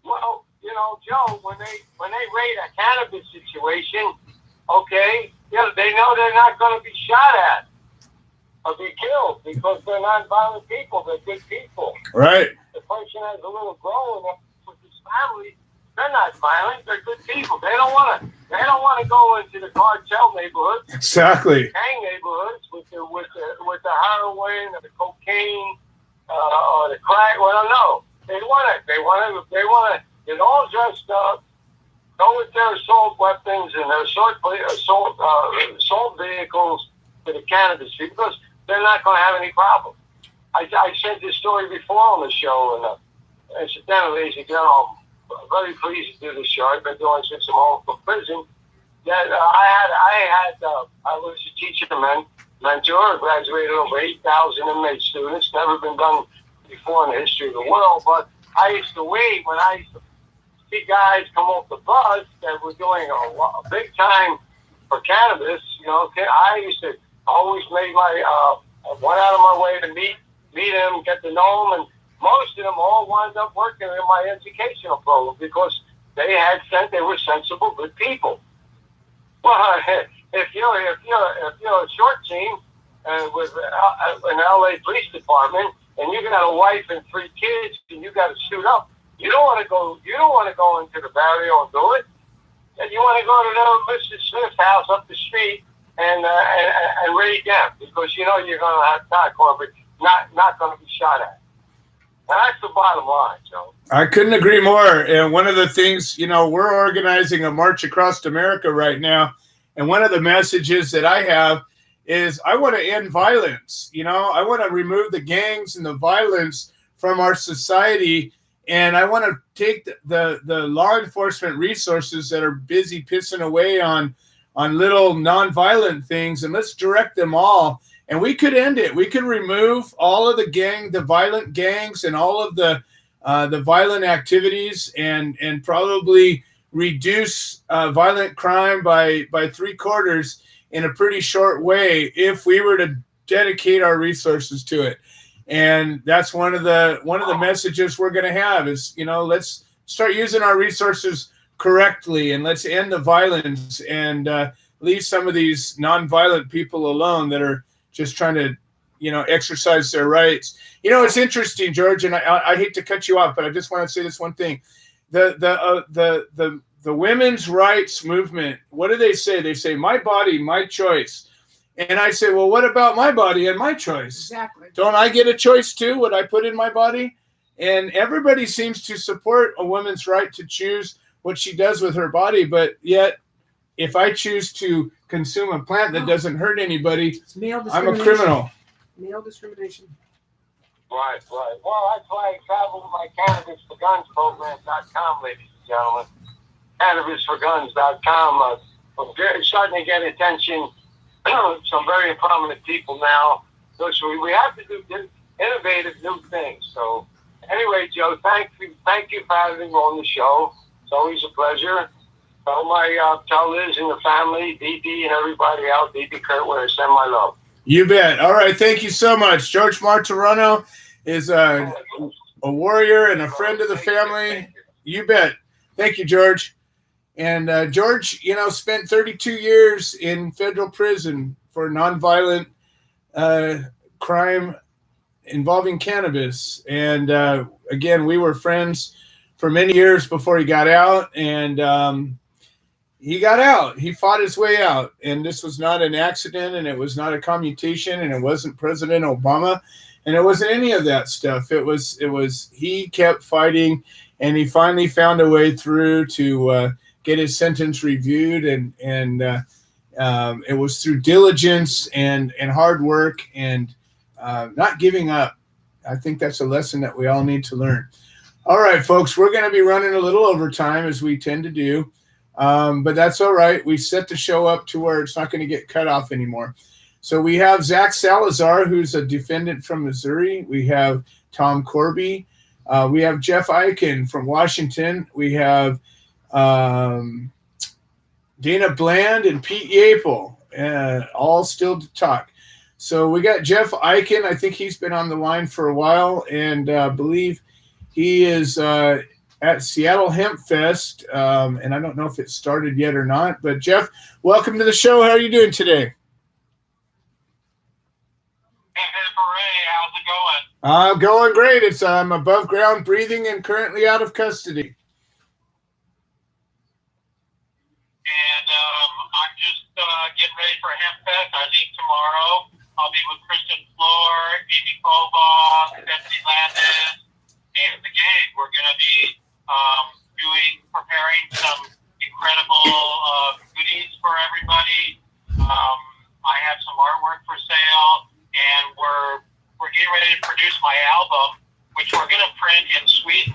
Well, Joe, when they rate a cannabis situation, okay, they know they're not going to be shot at or be killed because they're non-violent people. They're good people. Right. The person has a little growing up with his family. They're not violent. They're good people. They don't want to go into the cartel neighborhoods. Exactly. Gang neighborhoods with the heroin or the cocaine or the crack. Well, no. They want to get all dressed up, go with their assault weapons and their assault vehicles to the cannabis field because they're not going to have any problem. I said this story before on the show, and incidentally, ladies and gentlemen, I'm very pleased to do this show. I've been doing it since I'm home from prison. That I was a teacher mentor, graduated over 8,000 inmate students. Never been done before in the history of the world, but I used to wait when I used to see guys come off the bus that were doing a big time for cannabis. I used to always make went out of my way to meet them, get to know them, and most of them all wound up working in my educational program because they were sensible, good people. Well, if you're a short team with an LA police department and you got a wife and 3 kids and you got to suit up, you don't want to go into the barrio and do it. And you want to go to Mr. Smith's house up the street and raid them because you're going to have time but not going to be shot at. And that's the bottom line, Joe. I couldn't agree more. And one of the things, we're organizing a march across America right now. And one of the messages that I have is I want to end violence. I want to remove the gangs and the violence from our society. And I want to take the law enforcement resources that are busy pissing away on little nonviolent things, and let's direct them all. And we could end it. We could remove all of the violent gangs and all of the violent activities and probably reduce violent crime by 3/4 in a pretty short way if we were to dedicate our resources to it. And that's one of the messages we're going to have is, let's start using our resources correctly and let's end the violence and leave some of these nonviolent people alone that are just trying to, exercise their rights. It's interesting, George, and I hate to cut you off, but I just want to say this one thing. The women's rights movement, what do they say? They say, my body, my choice. And I say, well, what about my body and my choice? Exactly. Don't I get a choice too, what I put in my body? And everybody seems to support a woman's right to choose what she does with her body. But yet, if I choose to consume a plant that doesn't hurt anybody, I'm a criminal. Male discrimination. Right. Well, that's why I travel with my cannabisforguns.com, ladies and gentlemen. Cannabisforguns.com. I'm starting to get attention. Some very prominent people now. So we have to do innovative new things. So anyway, Joe, thank you for having me on the show. It's always a pleasure. Tell Liz and the family, DD and everybody out, DD Kurtware, send my love. You bet. All right, thank you so much. George Martirano is a warrior and a friend of the family. You bet. Thank you, George. And George, spent 32 years in federal prison for nonviolent crime involving cannabis. And again, we were friends for many years before he got out. And he got out. He fought his way out. And this was not an accident, and it was not a commutation, and it wasn't President Obama, and it wasn't any of that stuff. It was he kept fighting, and he finally found a way through to get his sentence reviewed, and it was through diligence and hard work and not giving up. I think that's a lesson that we all need to learn. All right, folks, we're going to be running a little overtime as we tend to do, but that's all right. We set the show up to where it's not going to get cut off anymore. So we have Zach Salazar, who's a defendant from Missouri. We have Tom Corby. We have Jeff Eichen from Washington. We have Dana Bland and Pete Yapel, all still to talk. So we got Jeff Eichen. I think he's been on the line for a while, and believe he is at Seattle Hemp Fest, and I don't know if it started yet or not. But Jeff, welcome to the show. How are you doing today? Hooray, how's it going? Going great. I'm above ground breathing and currently out of custody. And I'm just getting ready for Hemp Fest. I leave tomorrow. I'll be with Kristen Floor, Amy Kovac, Betsy Landis, and the gang. We're going to be preparing some incredible goodies for everybody. I have some artwork for sale, and we're getting ready to produce my album, which we're going to print in Sweden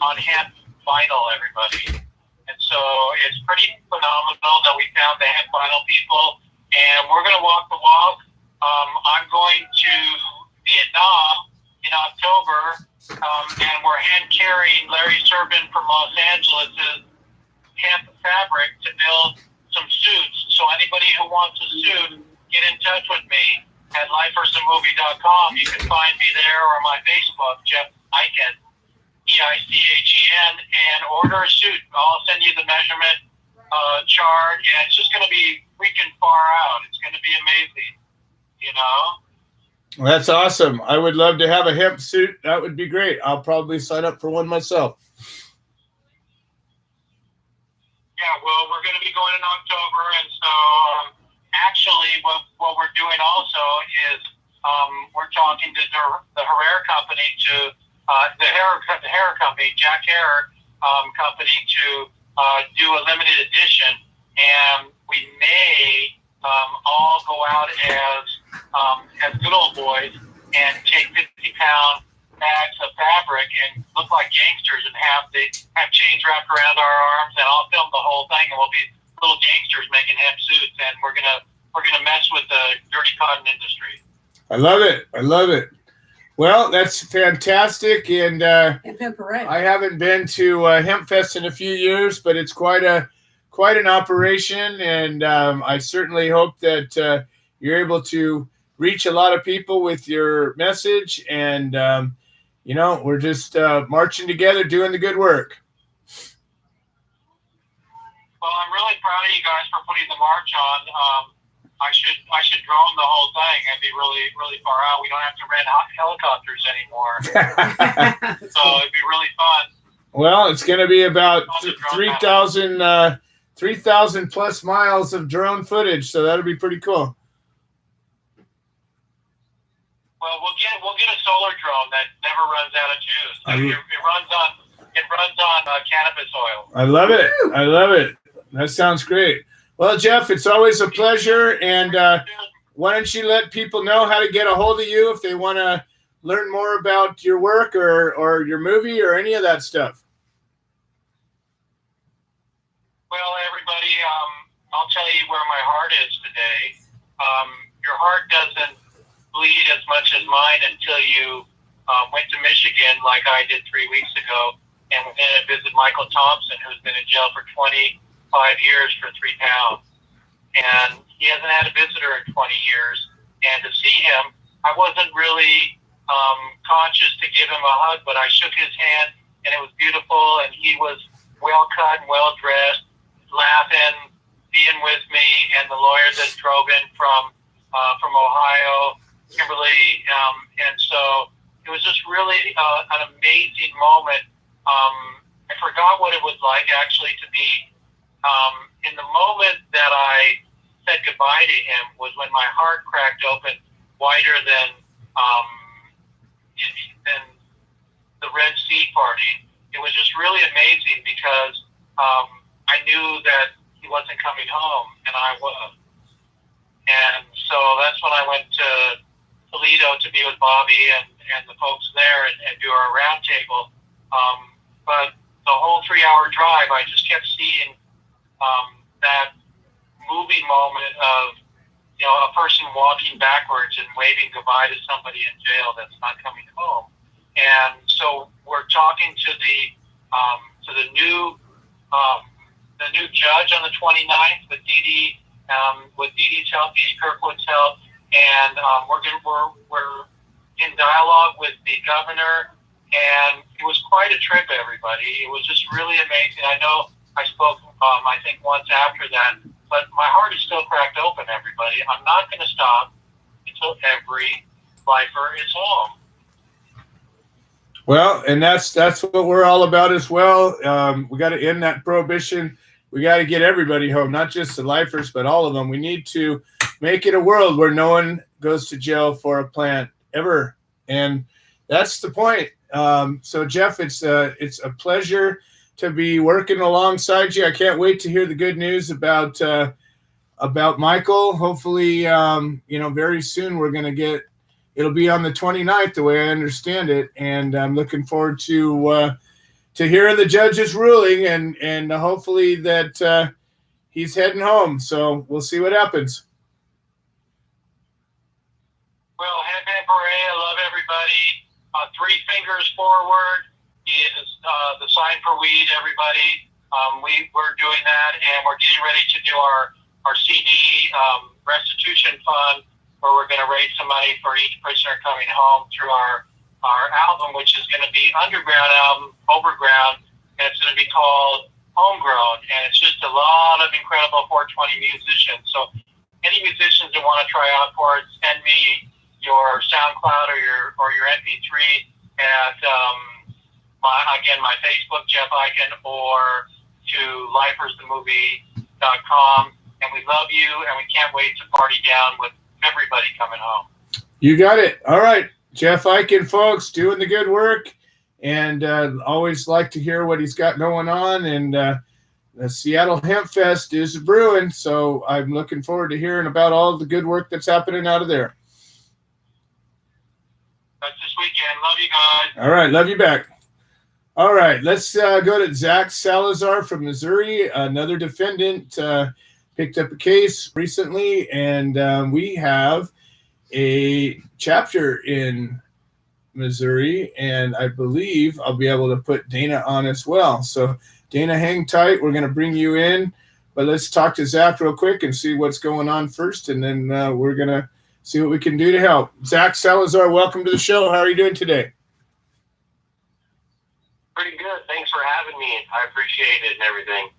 on hemp vinyl, everybody. And so it's pretty phenomenal that we found the hemp vinyl people, and we're going to walk the walk. I'm going to Vietnam in October, and we're hand carrying Larry Serban from Los Angeles' hemp fabric to build some suits. So anybody who wants a suit, get in touch with me at lifeversamovie.com. You can find me there or my Facebook, Jeff Eichen, EICHEN, and order a suit. I'll send you the measurement chart, and it's just going to be freaking far out. It's going to be amazing, you know? That's awesome. I would love to have a hemp suit. That would be great. I'll probably sign up for one myself. Yeah, well, we're going to be going in October, and so actually what we're doing also is we're talking to the Herrera company, the hair company, Jack Hair company, to do a limited edition, and we may all go out as good old boys and take 50-pound bags of fabric and look like gangsters and have chains wrapped around our arms, and I'll film the whole thing, and we'll be little gangsters making hemp suits, and we're gonna mess with the dirty cotton industry. I love it. I love it. Well, that's fantastic, and I haven't been to Hemp Fest in a few years, but it's quite an operation, and I certainly hope that you're able to reach a lot of people with your message, and we're just marching together, doing the good work. Well, I'm really proud of you guys for putting the march on. I should drone the whole thing. It'd be really, really far out. We don't have to rent helicopters anymore. So it'd be really fun. Well, it's going to be about 3,000 plus miles of drone footage, so that'll be pretty cool. Well, we'll get a solar drone that never runs out of juice. It runs on cannabis oil. I love it. I love it. That sounds great. Well, Jeff, it's always a pleasure. And why don't you let people know how to get a hold of you if they want to learn more about your work or your movie or any of that stuff? Well, everybody, I'll tell you where my heart is today. Your heart doesn't bleed as much as mine until you went to Michigan like I did 3 weeks ago and went and visited Michael Thompson, who's been in jail for 25 years for 3 pounds. And he hasn't had a visitor in 20 years. And to see him, I wasn't really conscious to give him a hug, but I shook his hand, and it was beautiful, and he was well-cut and well-dressed, laughing, being with me, and the lawyer that drove in from Ohio, Kimberly, and so it was just really an amazing moment. I forgot what it was like actually to be in the moment that I said goodbye to him was when my heart cracked open wider than the Red Sea party. It was just really amazing because I knew that he wasn't coming home, and I was. And so that's when I went to Toledo to be with Bobby and the folks there and do our roundtable. But the whole 3-hour drive, I just kept seeing that movie moment of a person walking backwards and waving goodbye to somebody in jail that's not coming home. And so we're talking to the new judge on the 29th with Dee Dee's help, Dee Kirkwood's help, and we're in dialogue with the governor. And it was quite a trip, everybody. It was just really amazing. I know I spoke, I think, once after that, but my heart is still cracked open, everybody. I'm not going to stop until every lifer is home. Well, and that's what we're all about as well. We got to end that prohibition. We got to get everybody home, not just the lifers, but all of them. We need to make it a world where no one goes to jail for a plant ever, and that's the point. So, Jeff, it's a pleasure to be working alongside you. I can't wait to hear the good news about Michael. Hopefully, very soon we're going to get. It'll be on the 29th, the way I understand it, and I'm looking forward to hearing the judge's ruling, and hopefully that he's heading home. So we'll see what happens. Well, Headband Parade, I love everybody. 3 fingers forward is the sign for weed, everybody. We're doing that, and we're getting ready to do our CD restitution fund, where we're going to raise some money for each prisoner coming home through our album, which is going to be underground album, overground, and it's going to be called Homegrown. And it's just a lot of incredible 420 musicians. So any musicians that want to try out for it, send me your SoundCloud or your MP3 at my Facebook, Jeff Eichen, or to lifersthemovie.com. And we love you, and we can't wait to party down with everybody coming home. You got it. All right. Jeff Eichen, folks, doing the good work, and always like to hear what he's got going on. And the Seattle Hemp Fest is brewing, so I'm looking forward to hearing about all the good work that's happening out of there. That's this weekend. Love you guys. All right. Love you back. All right. Let's go to Zach Salazar from Missouri, another defendant. Picked up a case recently, and we have a chapter in Missouri, and I believe I'll be able to put Dana on as well. So Dana, hang tight. We're going to bring you in, but let's talk to Zach real quick and see what's going on first, and then we're going to see what we can do to help. Zach Salazar, welcome to the show. How are you doing today? Pretty good. Thanks for having me. I appreciate it and everything.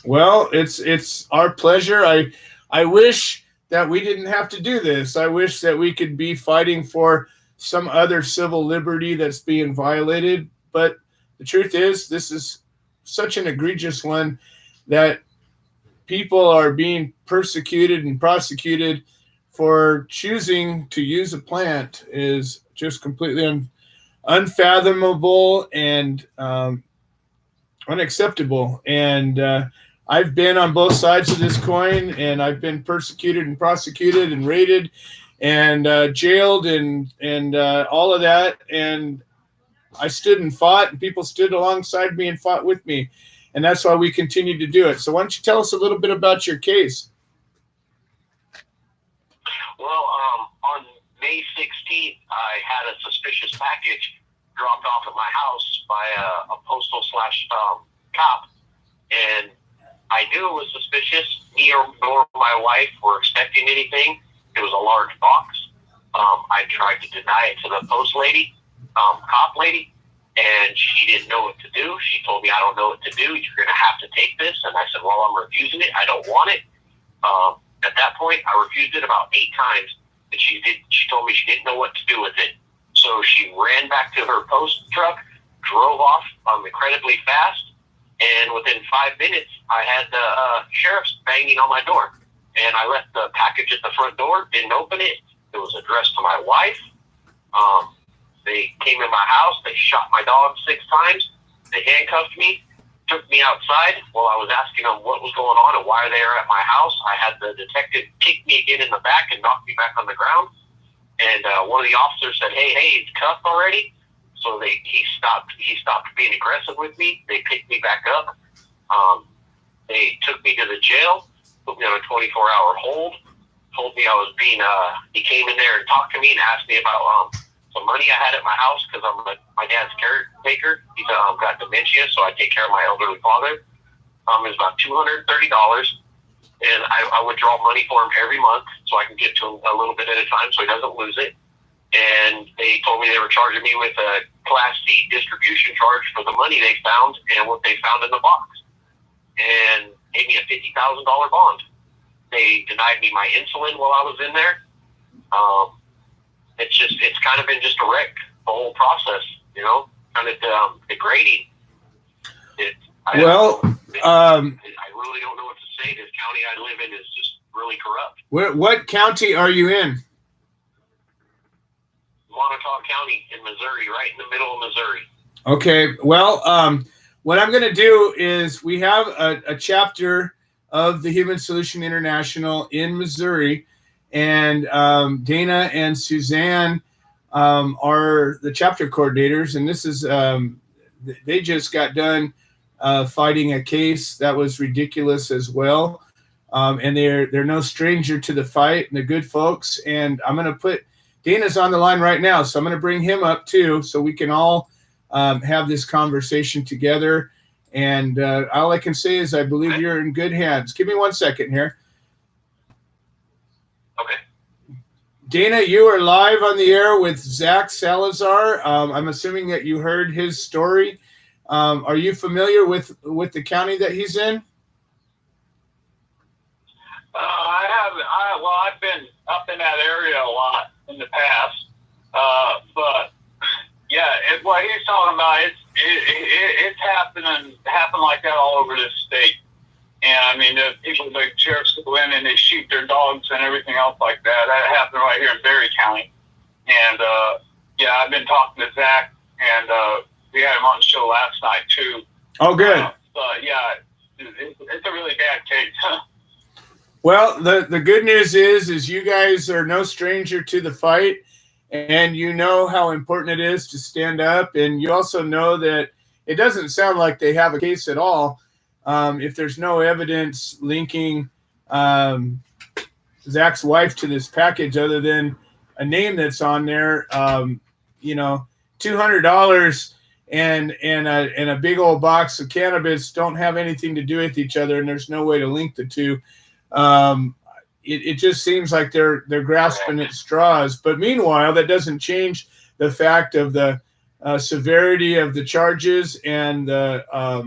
Well, it's our pleasure. I wish that we didn't have to do this. I wish that we could be fighting for some other civil liberty that's being violated. But the truth is, this is such an egregious one that people are being persecuted and prosecuted for choosing to use a plant is just completely unfathomable and unacceptable. And I've been on both sides of this coin, and I've been persecuted and prosecuted and raided and jailed and all of that. And I stood and fought, and people stood alongside me and fought with me. And that's why we continue to do it. So why don't you tell us a little bit about your case? Well, on May 16th, I had a suspicious package dropped off at my house by a postal / cop. And I knew it was suspicious. Neither my wife were expecting anything. It was a large box. I tried to deny it to the post lady, cop lady, and she didn't know what to do. She told me, I don't know what to do. You're going to have to take this. And I said, well, I'm refusing it. I don't want it. At that point, I refused it about 8 times. And she told me she didn't know what to do with it. So she ran back to her post truck, drove off incredibly fast. And within 5 minutes, I had the sheriff's banging on my door. And I left the package at the front door, didn't open it. It was addressed to my wife. They came in my house. They shot my dog 6 times. They handcuffed me, took me outside while I was asking them what was going on and why they were at my house. I had the detective kick me again in the back and knock me back on the ground. And one of the officers said, hey, he's cuffed already. So he stopped being aggressive with me. They picked me back up. They took me to the jail, put me on a 24-hour hold. told me I was being, he came in there and talked to me and asked me about some money I had at my house because I'm my dad's caretaker. He's got dementia, so I take care of my elderly father. It was about $230, and I would draw money for him every month so I can get to him a little bit at a time so he doesn't lose it. And they told me they were charging me with a Class C distribution charge for the money they found and what they found in the box, and gave me a $50,000 bond. They denied me my insulin while I was in there. It's kind of been just a wreck, the whole process, you know, kind of degrading. I really don't know what to say. This county I live in is just really corrupt. What county are you in? Montauk County in Missouri, right in the middle of Missouri. Okay. Well, what I'm going to do is we have a chapter of the Human Solution International in Missouri, and Dana and Suzanne are the chapter coordinators, and this is they just got done fighting a case that was ridiculous as well, and they're no stranger to the fight, and they're good folks. And I'm going to put Dana's on the line right now, so I'm going to bring him up too, so we can all have this conversation together. And all I can say is I believe you're in good hands. Give me 1 second here. Okay. Dana, you are live on the air with Zach Salazar. I'm assuming that you heard his story. Are you familiar with the county that he's in? I haven't. I've been up in that area a lot in the past, but yeah, what he's talking about, it's happened like that all over this state. And I mean, the people, the sheriffs go in and they shoot their dogs and everything else like that. That happened right here in Berry County. And yeah, I've been talking to Zach, and we had him on the show last night too. Oh, good. But yeah, it's a really bad case. Well, the good news is you guys are no stranger to the fight, and you know how important it is to stand up, and you also know that it doesn't sound like they have a case at all. If there's no evidence linking Zach's wife to this package other than a name that's on there, you know, $200 and a big old box of cannabis don't have anything to do with each other, and there's no way to link the two. It just seems like they're grasping at straws. But meanwhile, that doesn't change the fact of the severity of the charges and the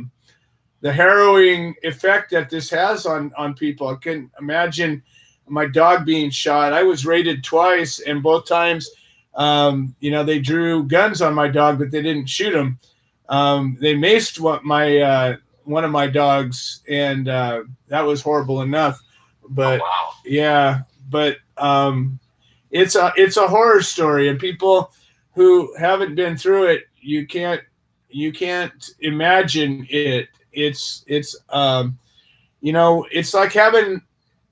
harrowing effect that this has on people. I can imagine my dog being shot. I was raided twice, and both times, you know, they drew guns on my dog, but they didn't shoot him. They maced one of my dogs, and that was horrible enough. But wow. Yeah, but it's a horror story, and people who haven't been through it, you can't imagine it. It's you know, it's like having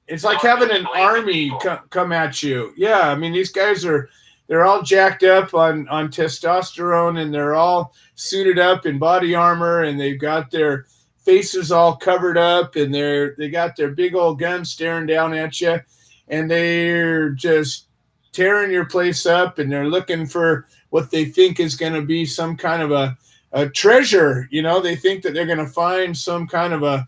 an army come at you. Yeah, I mean, these guys they're all jacked up on testosterone, and they're all suited up in body armor, and they've got their faces all covered up, and they got their big old guns staring down at you, and they're just tearing your place up, and they're looking for what they think is going to be some kind of a treasure. You know, they think that they're going to find some kind of a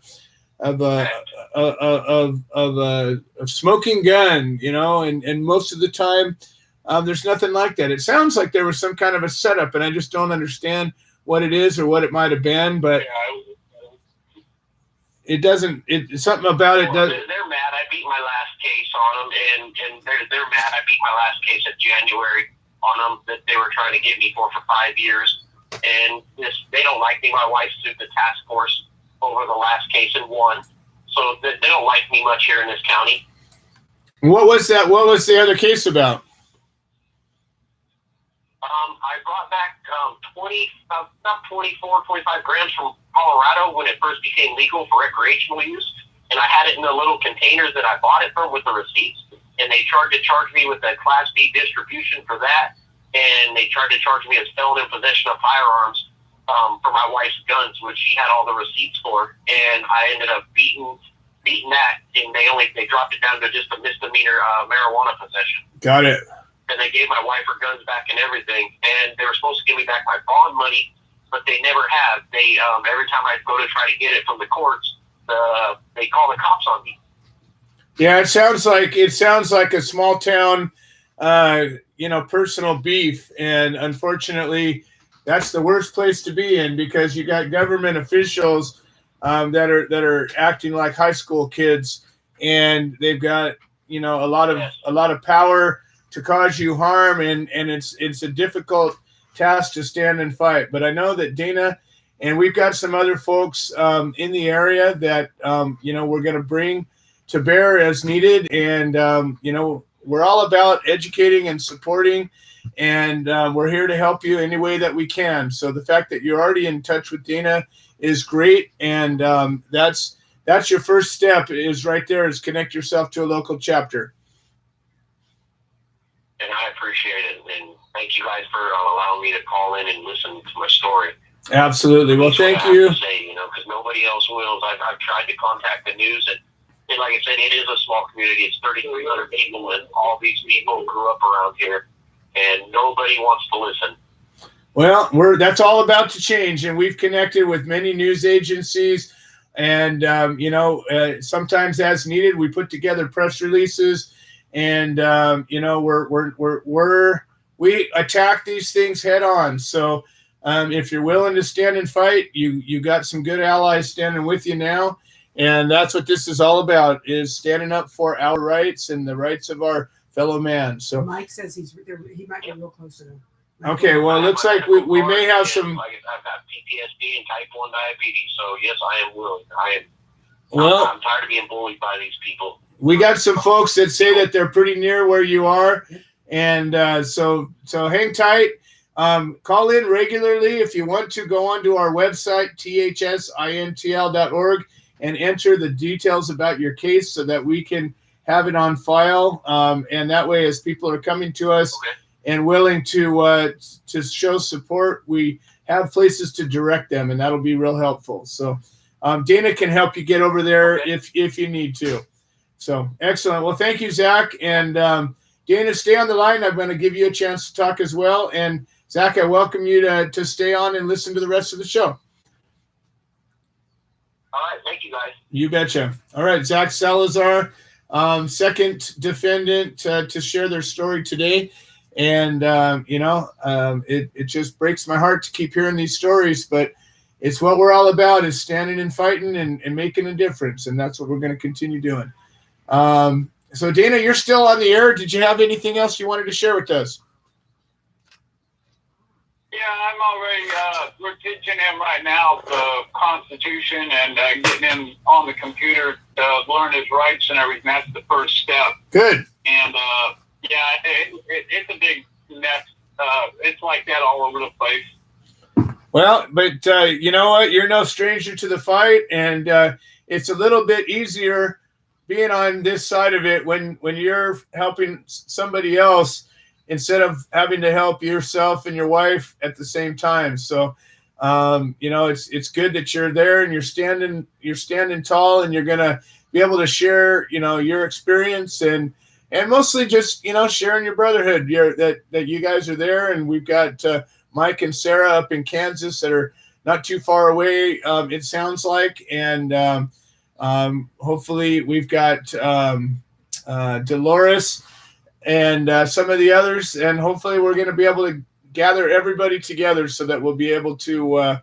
smoking gun, you know, and most of the time there's nothing like that. It sounds like there was some kind of a setup, and I just don't understand what it is or what it might have been, but it's something about it doesn't. They're mad. I beat my last case on them, and they're mad. I beat my last case in January on them that they were trying to get me for 5 years, and they don't like me. My wife sued the task force over the last case and won, so they don't like me much here in this county. What was that? What was the other case about? I brought back about 24, 25 grams from Colorado when it first became legal for recreational use, and I had it in the little containers that I bought it from with the receipts, and they tried to charge me with a Class B distribution for that, and they tried to charge me as felon in possession of firearms for my wife's guns, which she had all the receipts for, and I ended up beating beaten that, and they dropped it down to just a misdemeanor marijuana possession. Got it. And they gave my wife her guns back and everything, and they were supposed to give me back my bond money, but they never have. They every time I go to try to get it from the courts, they call the cops on me. Yeah, it sounds like a small town, personal beef, and unfortunately, that's the worst place to be in, because you got government officials that are acting like high school kids, and they've got a lot of power to cause you harm, and it's a difficult task to stand and fight. But I know that Dana, and we've got some other folks in the area that we're going to bring to bear as needed, and we're all about educating and supporting, and we're here to help you any way that we can. So the fact that you're already in touch with Dana is great, and that's your first step, is right there, is connect yourself to a local chapter. And I appreciate it, and thank you guys for allowing me to call in and listen to my story. Absolutely. Well, thank you. Because nobody else will. I've tried to contact the news, and like I said, it is a small community. It's 3,300 people, and all these people grew up around here, and nobody wants to listen. Well, that's all about to change, and we've connected with many news agencies, and sometimes as needed, we put together press releases, and we attack these things head on. So if you're willing to stand and fight, you got some good allies standing with you now. And that's what this is all about, is standing up for our rights and the rights of our fellow man. So Mike says he might be real close to them. Okay, well, it looks like we may have some. I've got PTSD and type 1 diabetes, so yes, I am willing. I'm tired of being bullied by these people. We got some folks that say that they're pretty near where you are, and so hang tight. Call in regularly if you want to. Go onto our website, thsintl.org, and enter the details about your case so that we can have it on file. And that way, as people are coming to us and willing to show support, we have places to direct them, and that'll be real helpful. So Dana can help you get over there if you need to. So excellent. Well, thank you, Zach. And Dana, stay on the line. I'm going to give you a chance to talk as well. And Zach, I welcome you to stay on and listen to the rest of the show. All right. Thank you, guys. You betcha. All right. Zach Salazar, second defendant to share their story today. And, it just breaks my heart to keep hearing these stories, but it's what we're all about, is standing and fighting and making a difference. And that's what we're going to continue doing. So Dana, you're still on the air. Did you have anything else you wanted to share with us? Yeah, I'm already, we're teaching him right now the Constitution and getting him on the computer to learn his rights and everything. That's the first step. Good. And, it's a big mess. It's like that all over the place. Well, but you know what? You're no stranger to the fight, and it's a little bit easier being on this side of it when you're helping somebody else instead of having to help yourself and your wife at the same time. So, it's good that you're there and you're standing tall, and you're gonna be able to share, your experience and mostly just, sharing your brotherhood. That you guys are there, and we've got Mike and Sarah up in Kansas that are not too far away. It sounds like, and hopefully we've got Dolores and some of the others, and hopefully we're going to be able to gather everybody together so that we'll be able to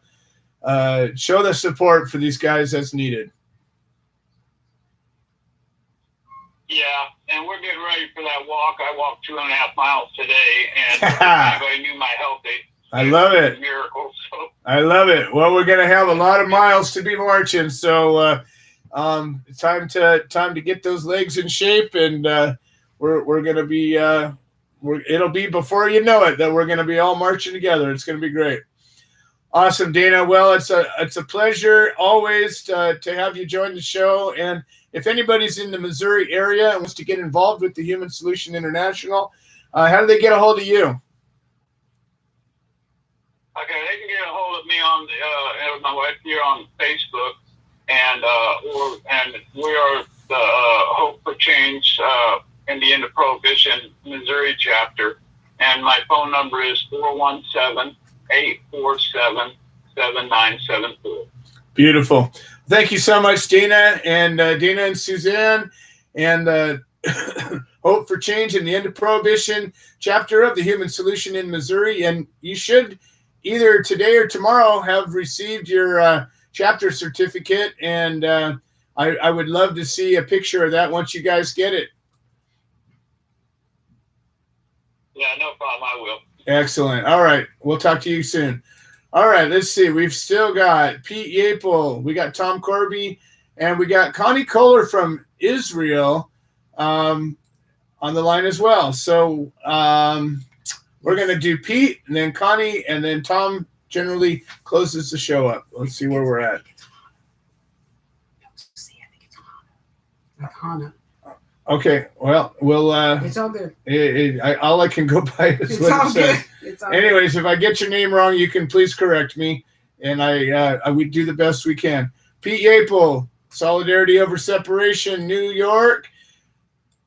show the support for these guys as needed. Yeah, and we're getting ready for that walk. I walked 2.5 miles today, and if anybody knew my health, I love it. Miracle. So. I love it. Well, we're going to have a lot of miles to be marching, so it's time to get those legs in shape, and we're going to be it'll be before you know it that we're going to be all marching together. It's going to be great. Awesome, Dana. Well, it's a pleasure always to have you join the show. And if anybody's in the Missouri area and wants to get involved with the Human Solution International, how do they get a hold of you? Okay, they can get a hold of me on my wife here on Facebook, and we are the Hope for Change in the End of Prohibition Missouri chapter, and my phone number is 417-847-7974. Beautiful. Thank you so much, Dina and Suzanne, and Hope for Change in the End of Prohibition chapter of the Human Solution in Missouri. And you should either today or tomorrow have received your chapter certificate, and I would love to see a picture of that once you guys get it. Yeah, no problem. I will. Excellent. All right. We'll talk to you soon. All right. Let's see. We've still got Pete Yapel. We got Tom Corby, and we got Connie Kohler from Israel on the line as well. So we're going to do Pete and then Connie, and then Tom generally closes the show up. Let's see where we're at. Like Hana. Okay. Well, we'll. It's all good. All I can go by is It's what all it says. good. It's all Anyways, if I get your name wrong, you can please correct me, and we do the best we can. Pete Yapel, Solidarity Over Separation, New York,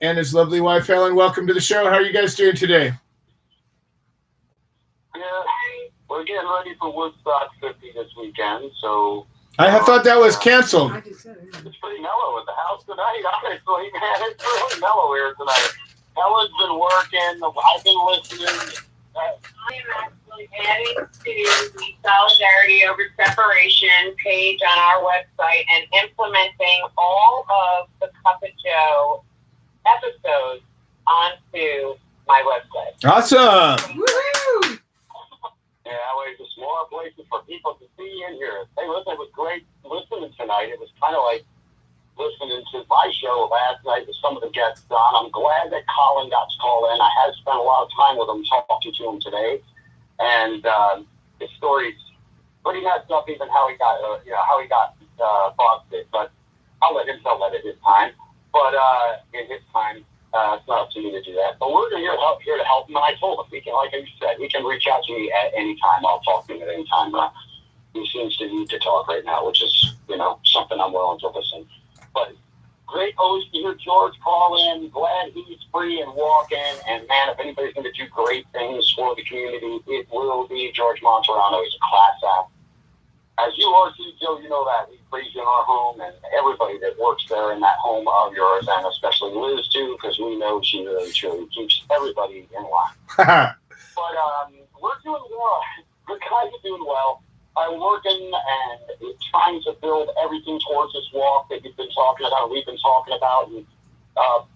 and his lovely wife Helen. Welcome to the show. How are you guys doing today? Yeah, we're getting ready for Woodstock 50 this weekend, so I thought that was canceled. I just said it. it's pretty mellow at the house tonight. Honestly, man, it's really mellow here tonight. Helen's been working. I've been listening. I am actually adding to the Solidarity Over Separation page on our website and implementing all of the Cup of Joe episodes onto my website. Awesome. Woohoo! Yeah, that way just more places for people to see in here. Hey, listen, it was great listening tonight. It was kind of like listening to my show last night with some of the guests on. I'm glad that Colin got to call in. I had spent a lot of time with him, talking to him today, and his story's pretty messed up. Even how he got, busted. But I'll let him tell that at his time. But in his time, it's not up to me to do that. But we're here to help him. And I told him, he can, like I said, he can reach out to me at any time. I'll talk to him at any time. He seems to need to talk right now, which is, something I'm willing to listen. But great always to hear George call in. Glad he's free and walking. And man, if anybody's going to do great things for the community, it will be George Monterano. He's a class act. As you are too, Joe, you know that. We praise you in our home, and everybody that works there in that home of yours, and especially Liz too, because we know she really, truly keeps everybody in line. But we're doing well. The guys are doing well. I'm working and trying to build everything towards this walk that we've been talking about, and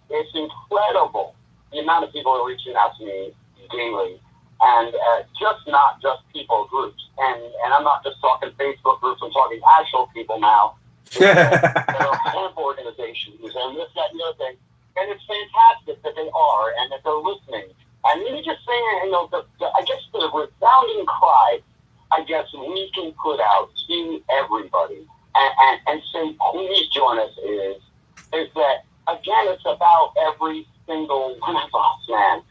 it's incredible the amount of people are reaching out to me daily, and not just people, groups, and I'm not just talking Facebook groups, I'm talking actual people now that are hemp organizations and this, that, and the other thing, and it's fantastic that they are and that they're listening. And let me just say, I guess the resounding cry we can put out to everybody and say, please join us is that, again, it's about every single one of us, man.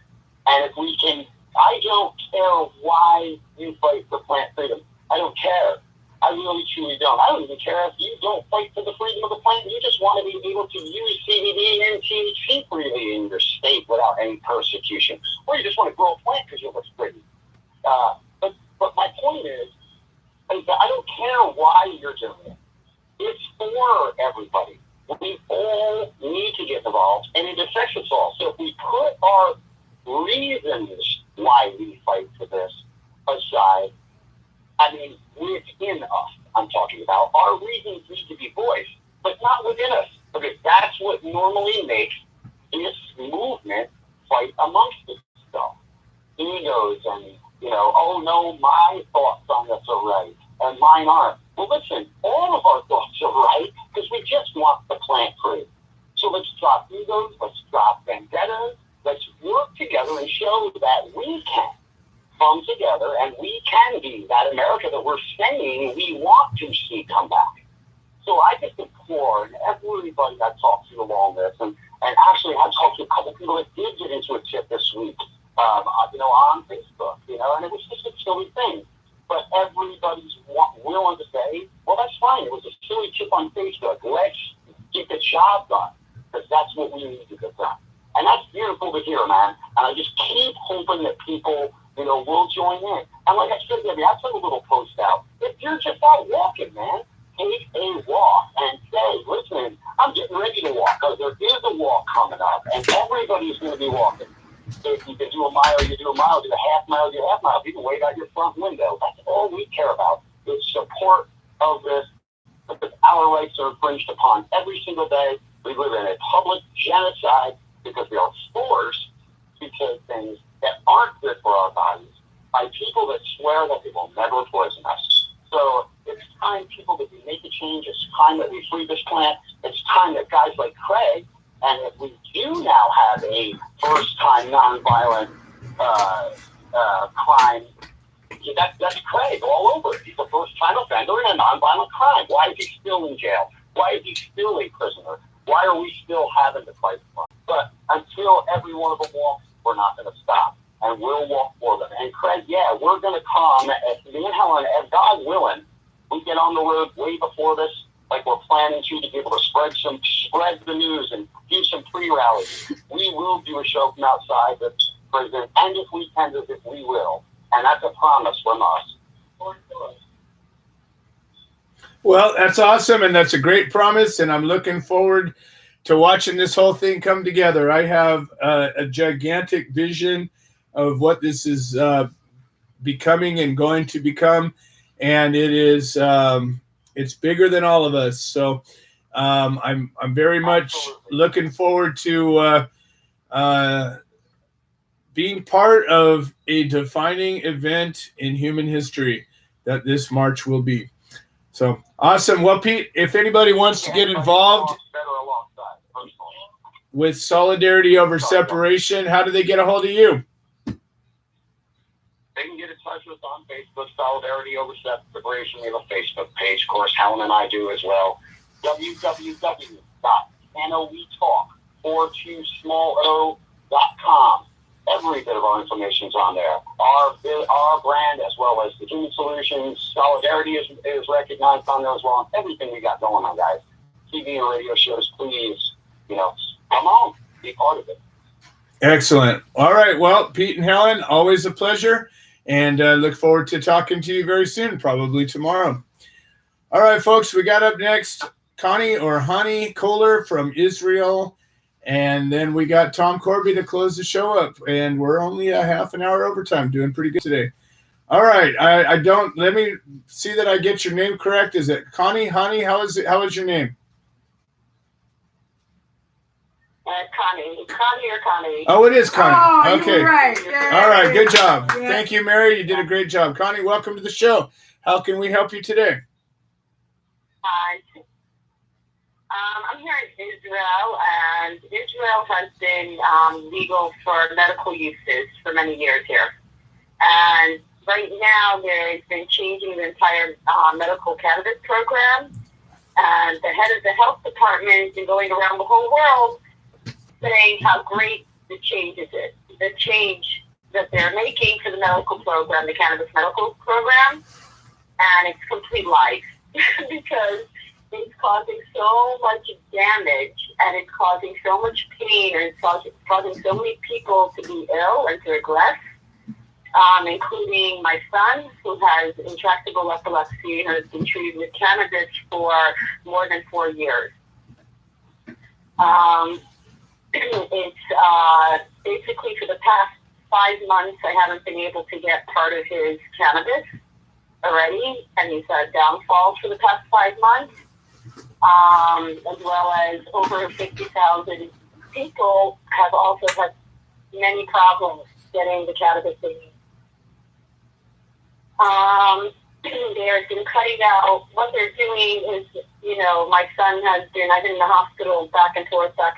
And if we can, I don't care why you fight for plant freedom. I don't care. I really, truly don't. I don't even care if you don't fight for the freedom of the plant. You just want to be able to use CBD and THC freely in your state without any persecution. Or you just want to grow a plant because it looks pretty. But my point is that I don't care why you're doing it. It's for everybody. We all need to get involved, and it affects us all. So if we put our reasons why we fight for this aside, within us, I'm talking about, our reasons need to be voiced, but not within us, because that's what normally makes this movement fight amongst itself. Egos and, oh no, my thoughts on this are right, and mine aren't. Well, listen, all of our thoughts are right, because we just want the plant free. So let's drop egos, let's drop vendettas, let's work together and show that we can come together and we can be that America that we're saying we want to see come back. So I just implore everybody I talked to along this, and actually I talked to a couple people that did get into a tip this week, on Facebook, and it was just a silly thing. but everybody's willing to say, well, that's fine. It was a silly chip on Facebook. Let's get the job done, because that's what we need to get done. And that's beautiful to hear, man. And I just keep hoping that people, will join in. And like I said, Debbie, I put a little post out. If you're just out walking, man, take a walk and say, listen, I'm getting ready to walk, because there is a walk coming up, and everybody's going to be walking. If you can do a mile, you do a mile. Do a half mile, do a half mile. You can wait out your front window. That's all we care about, is support of this, because our rights are infringed upon every single day. We live in a public genocide because we are forced to take things that aren't good for our bodies by people that swear that they will never poison us. So it's time, people, that we make a change. It's time that we free this plant. It's time that guys like Craig, and if we do now have a first-time nonviolent crime, that's Craig all over. He's a first-time offender in a nonviolent crime. Why is he still in jail? Why is he still a prisoner? Why are we still having to fight for him? But until every one of them walks, we're not going to stop. And we'll walk for them. And Craig, we're going to come, as me and Helen, as God willing, we get on the road way before this, like we're planning to be able to spread the news and do some pre-rallies. We will do a show from outside the prison, and if we can, as if we will. And that's a promise from us. Well, that's awesome, and that's a great promise, and I'm looking forward to watching this whole thing come together. I have a gigantic vision of what this is becoming and going to become, and it is it's bigger than all of us. So I'm very much looking forward to being part of a defining event in human history that this march will be. So awesome. Well, Pete, if anybody wants to get involved with Solidarity Over Separation, how do they get a hold of you? They can get in touch with us on Facebook, Solidarity Over Separation. We have a Facebook page. Of course, Helen and I do as well. www.NOWeTalk42small.com. Every bit of our information is on there. Our brand, as well as the Human Solutions, Solidarity is recognized on there as well. And everything we got going on, guys. TV and radio shows, please, come on, be part of it. Excellent. All right. Well, Pete and Helen, always a pleasure. And look forward to talking to you very soon, probably tomorrow. All right, folks, we got up next Connie or Hani Kohler from Israel. And then we got Tom Corby to close the show up. And we're only a half an hour overtime, doing pretty good today. All right. Let me see that I get your name correct. Is it Connie? Hani, how is your name? Connie or Connie? Oh, it is Connie. Oh, okay. You're right. Yay. All right. Good job. Yeah. Thank you, Mary. You did a great job. Connie, welcome to the show. How can we help you today? Hi. I'm here in Israel, and Israel has been legal for medical uses for many years here. And right now, there's been changing the entire medical cannabis program. And the head of the health department has been going around the whole world saying how great the change is. The change that they're making for the medical program, the cannabis medical program, and it's complete lies because it's causing so much damage and it's causing so much pain and it's causing so many people to be ill and to regress, including my son, who has intractable epilepsy and has been treated with cannabis for more than 4 years. It's basically for the past 5 months, I haven't been able to get part of his cannabis already, and he's had downfalls for the past 5 months, as well as over 50,000 people have also had many problems getting the cannabis they need. They've been cutting out, what they're doing is, my son I've been in the hospital back and forth for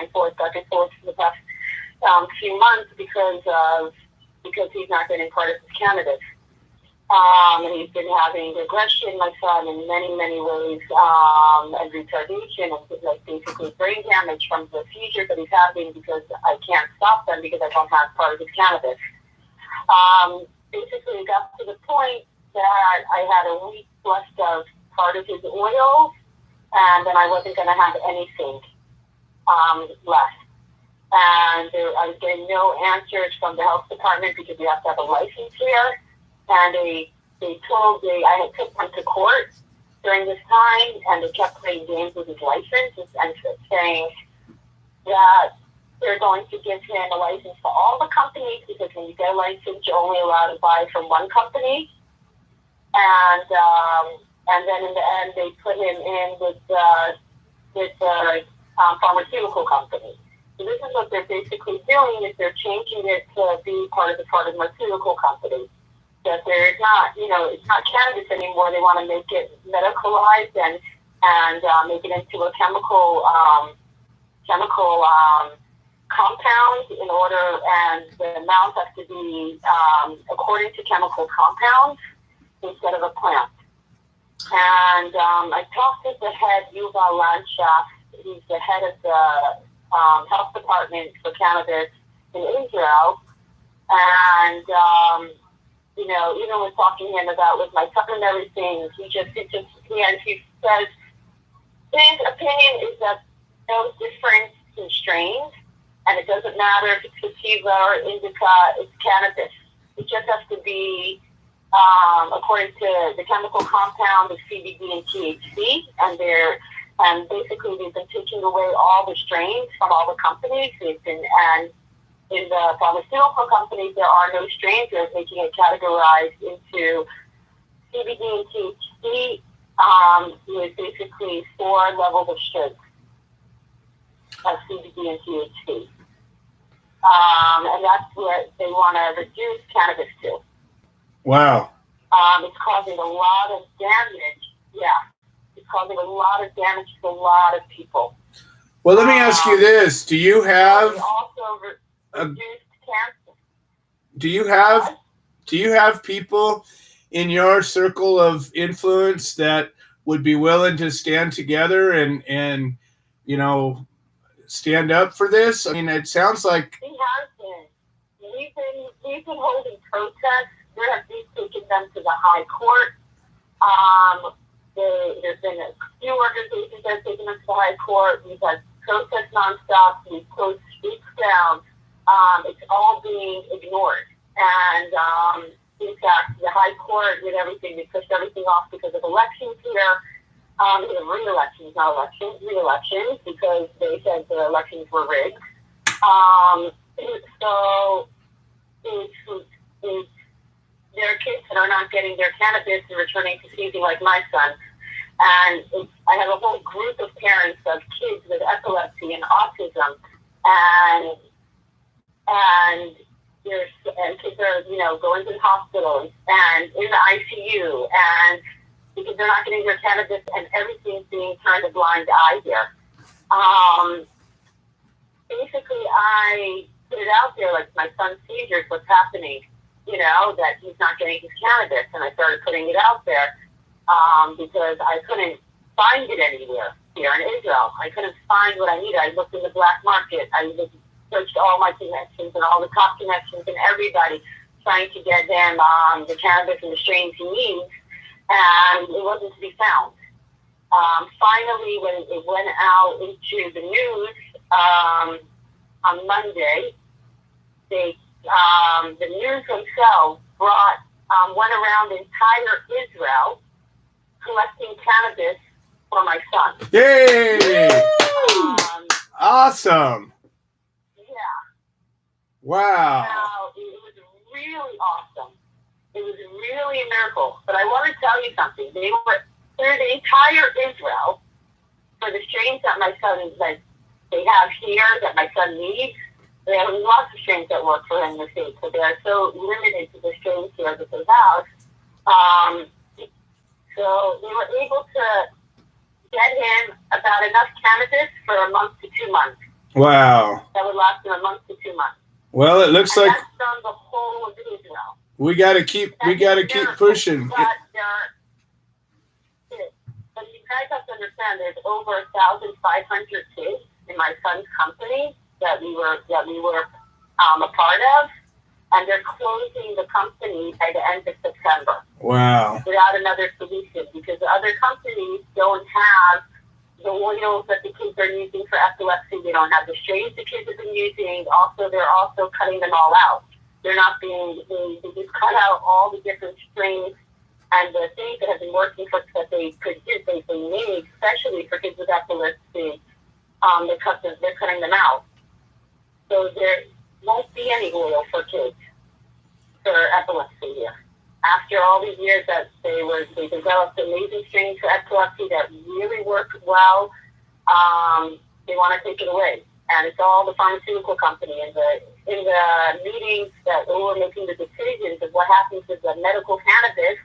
the past few months because he's not getting part of his cannabis. And he's been having regression, my son, in many, many ways, and retardation, and basically brain damage from the seizures that he's having because I can't stop them because I don't have part of his cannabis. Basically, it got to the point that I had a week left of part of his oil, and then I wasn't going to have anything left. And I was getting no answers from the health department because you have to have a license here. And I had took them to court during this time, and they kept playing games with his license and saying that they're going to give him a license for all the companies, because when you get a license, you're only allowed to buy from one company. And then in the end, they put him in with the pharmaceutical company. So this is what they're basically doing, is they're changing it to be part of the pharmaceutical company. That they're not, it's not cannabis anymore. They want to make it medicalized and make it into a chemical compound in order, and the amount has to be according to chemical compounds instead of a plant. And I talked with the head, Yuval Landschaft. He's the head of the health department for cannabis in Israel. And, even when talking to him about with my son and everything, he says his opinion is that those different strains, and it doesn't matter if it's sativa or indica, it's cannabis. It just has to be according to the chemical compound of CBD and THC, and basically they've been taking away all the strains from all the companies. And in the pharmaceutical companies, there are no strains. They're making it categorized into CBD and THC with basically 4 levels of strength of CBD and THC. And that's what they want to reduce cannabis to. Wow. It's causing a lot of damage. Yeah. It's causing a lot of damage to a lot of people. Well, let me ask you this. Do you have... They also reduced cancer. Do you have people in your circle of influence that would be willing to stand together and stand up for this? I mean, it sounds like We have been. We've been holding protests. We've taken them to the high court. There's been a few organizations that have taken them to the high court. We've had protests nonstop. We've closed streets down. It's all being ignored. And in fact, the high court did everything. They pushed everything off because of elections here. Re-elections, not elections, re-elections, because they said the elections were rigged. So there are kids that are not getting their cannabis and returning to seizing, like my son. And I have a whole group of parents of kids with epilepsy and autism, and kids are, going to the hospital and in the ICU, and because they're not getting their cannabis, and everything's being turned a blind eye here. Basically, I put it out there, like my son's seizures, what's happening, that he's not getting his cannabis, and I started putting it out there because I couldn't find it anywhere here in Israel. I couldn't find what I needed. I looked in the black market. I searched all my connections and all the top connections and everybody, trying to get him the cannabis and the strains he needs, and it wasn't to be found. Finally, when it went out into the news on Monday, the news themselves went around the entire Israel collecting cannabis for my son. Yay! Awesome. Yeah. Wow. Now, it was really awesome. It was really a miracle. But I want to tell you something. They were through the entire Israel for the strains that my son, that they have here, that my son needs. They have lots of strains that work for him in the States, so they are so limited to the strains here that they have. So they were able to get him about enough cannabis for a month to 2 months. Wow. That would last him a month to 2 months. Well, it looks And like that's from the whole of Israel. we got to keep pushing. But you guys have to understand, there's over 1,500 kids in my son's company that we were a part of, and they're closing the company by the end of September. Wow. without another solution, because other companies don't have the oils that the kids are using for epilepsy. They don't have the strains the kids have been using. Also, they're also cutting them all out. They're not being, they just cut out all the different strains and the things that have been working for, that they produce, they made, especially for kids with epilepsy. They're cutting them out. So there won't be any oil for kids for epilepsy here. After all these years that they developed amazing strains for epilepsy that really work well, they want to take it away. And it's all the pharmaceutical company. In the meetings that we were making the decisions of what happens with the medical cannabis,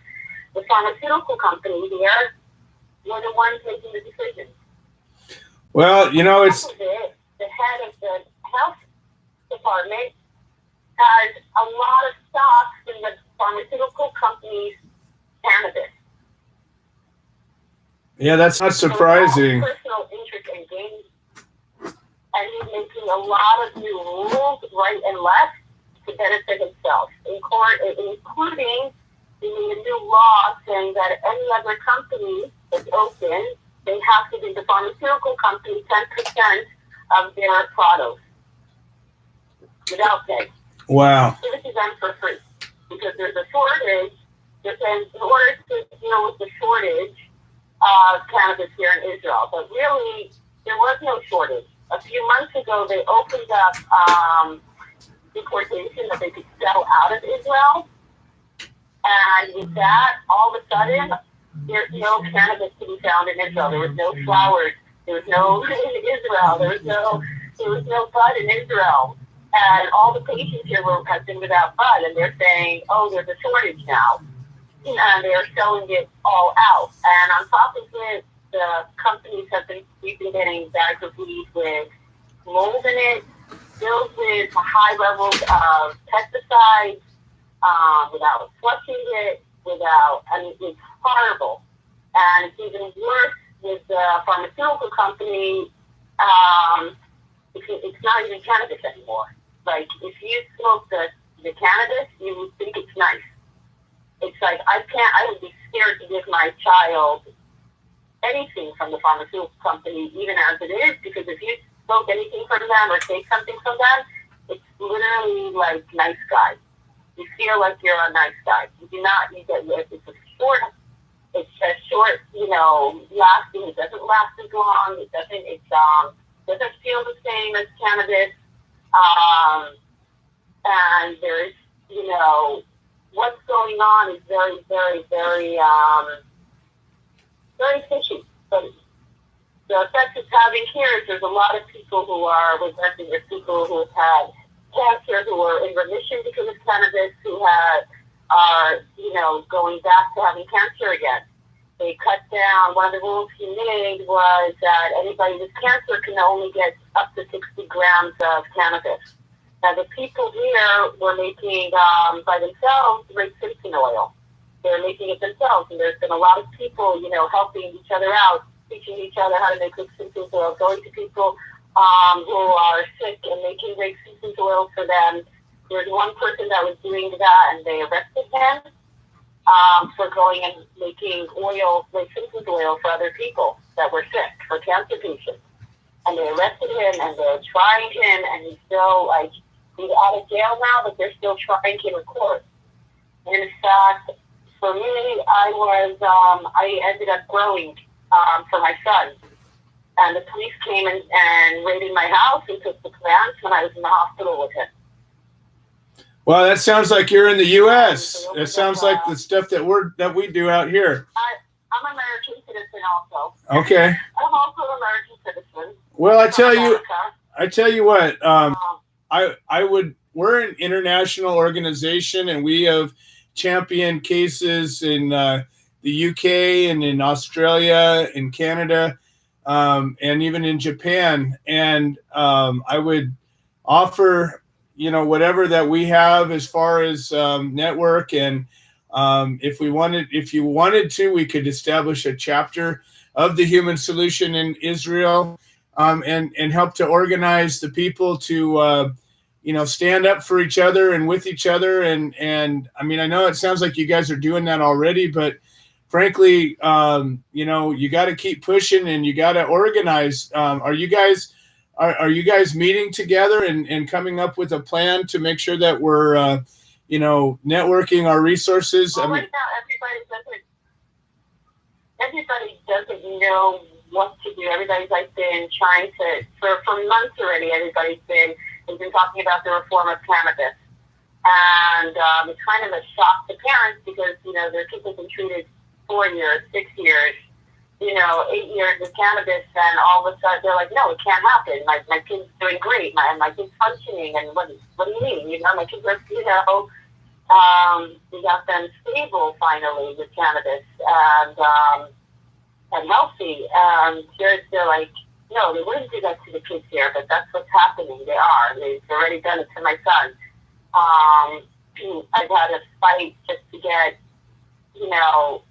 the pharmaceutical company here were the ones making the decisions. Well, you know, it's... The head of the health department has a lot of stocks in the pharmaceutical company's cannabis. Yeah, that's not surprising. So personal interest in gain, and he's making a lot of new rules, right and left, to benefit himself. In court, including the new law saying that any other company that's open, they have to give the pharmaceutical company 10% of their products without pay. Wow. Give it to them for free, because there's a shortage. And in order to deal with the shortage of cannabis here in Israel, but really there was no shortage. A few months ago, they opened up deportation that they could sell out of Israel, and with that, all of a sudden, there's no cannabis to be found in Israel. There was no flowers. There was no in Israel. There was no bud in Israel. And all the patients here have been without bud, and they're saying, oh, there's a shortage now. And they're selling it all out. And on top of it, the companies we've been getting bags of weed with mold in it, filled with high levels of pesticides, without flushing it, it's horrible. And it's even worse with the pharmaceutical company. It's not even cannabis anymore. Like, if you smoke the cannabis, you would think it's nice. It's like, I would be scared to give my child anything from the pharmaceutical company, even as it is, because if you smoke anything from them or take something from them, it's literally like nice guy. You feel like you're a nice guy. You do not, it's a short, lasting. It doesn't last as long. It doesn't feel the same as cannabis. And there's, what's going on is very, very, very, very fishy. But the effect it's having here is there's a lot of people who are resenting. There's people who have had cancer, who are in remission because of cannabis, who are going back to having cancer again. They cut down, one of the rules he made was that anybody with cancer can only get up to 60 grams of cannabis. Now, the people here were making, by themselves, rapeseed oil. They're making it themselves, and there's been a lot of people, helping each other out, teaching each other how to make rapeseed oil, going to people who are sick and making rapeseed oil for them. There's one person that was doing that, and they arrested him for going and making rapeseed oil for other people that were sick, for cancer patients. And they arrested him, and they're trying him, and he's still, he's out of jail now, but they're still trying him in court. And in fact, for me, I ended up growing for my son. And the police came and raided my house and took the plants when I was in the hospital with him. Well, that sounds like you're in the U.S. It sounds like the stuff that we do out here. I'm an American citizen also. Okay. I'm also an American citizen. Well, I tell you what, we're an international organization, and we have championed cases in the UK and in Australia, in Canada, and even in Japan. And I would offer, whatever that we have as far as network, and if you wanted to, we could establish a chapter of the Human Solution in Israel, and help to organize the people to stand up for each other and with each other. And I mean, I know it sounds like you guys are doing that already, but frankly, you got to keep pushing and you got to organize. Are you guys meeting together and coming up with a plan to make sure that we're, networking our resources? Well, right now, everybody doesn't know what to do. Everybody's been trying to, for months already, has been talking about the reform of cannabis. And it's kind of a shock to parents because, their kids have been treated 4 years, 6 years, 8 years with cannabis, and all of a sudden they're like, no, it can't happen. My kid's doing great. My kid's functioning, and what do you mean? My kids are, we got them stable finally with cannabis and healthy. And they're like, no, they wouldn't do that to the kids here, but that's what's happening. They are. They've already done it to my son. I've had a fight just to get,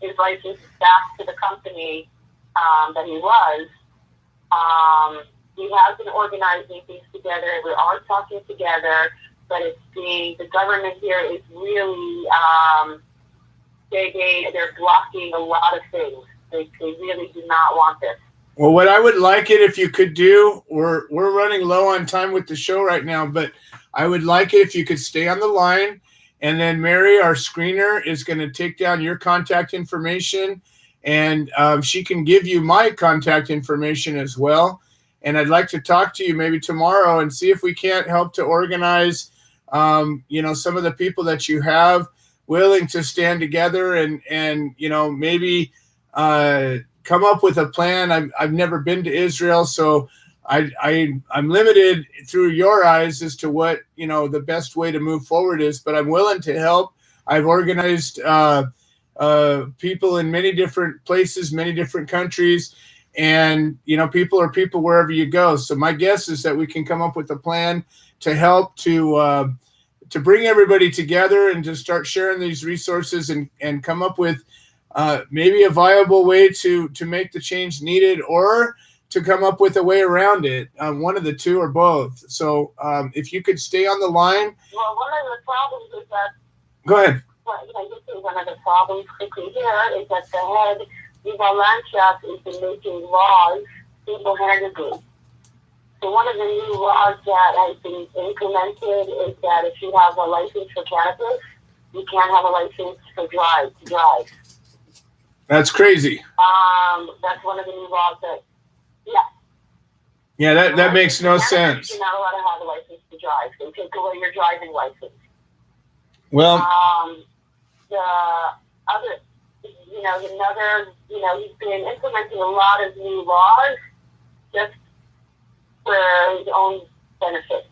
his license back to the company that he was. He has been organizing things together. We are talking together, but it's the government here is really, they're blocking a lot of things. They really do not want this. Well, what I would like it if you could do, we're running low on time with the show right now, but I would like it if you could stay on the line, and then Mary, our screener, is going to take down your contact information, and she can give you my contact information as well. And I'd like to talk to you maybe tomorrow and see if we can't help to organize, some of the people that you have willing to stand together and maybe come up with a plan. I've never been to Israel, so I'm limited through your eyes as to what the best way to move forward is. But I'm willing to help. I've organized people in many different places, many different countries, and people are people wherever you go. So my guess is that we can come up with a plan to help to bring everybody together and to start sharing these resources and come up with maybe a viable way to make the change needed, or to come up with a way around it. One of the two or both. So if you could stay on the line. Well, one of the problems is that. Go ahead. One of the problems quickly here is that the head, Yuval Landschaft, has been making laws single-handedly. So one of the new laws that has been implemented is that if you have a license for cannabis, you can't have a license to drive. That's crazy. That's one of the new laws that, Yeah, that makes no sense. You're not allowed to have a license to drive. They take away your driving license. Well, the other, he's been implementing a lot of new laws just for his own benefit.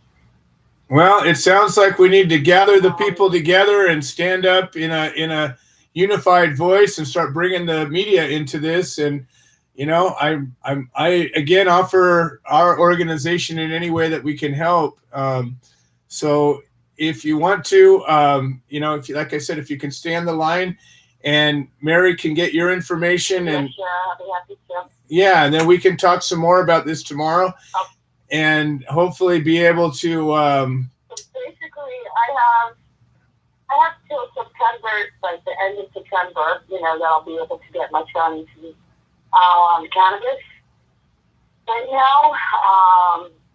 Well, it sounds like we need to gather the people together and stand up in a unified voice and start bringing the media into this. And I again offer our organization in any way that we can help. So if you want to, if you, like I said, if you can stay on the line, and Mary can get your information, and sure, I'll be happy to. Yeah, and then we can talk some more about this tomorrow, and hopefully be able to. So basically, I have till September, like the end of September, that I'll be able to get my son on cannabis right now,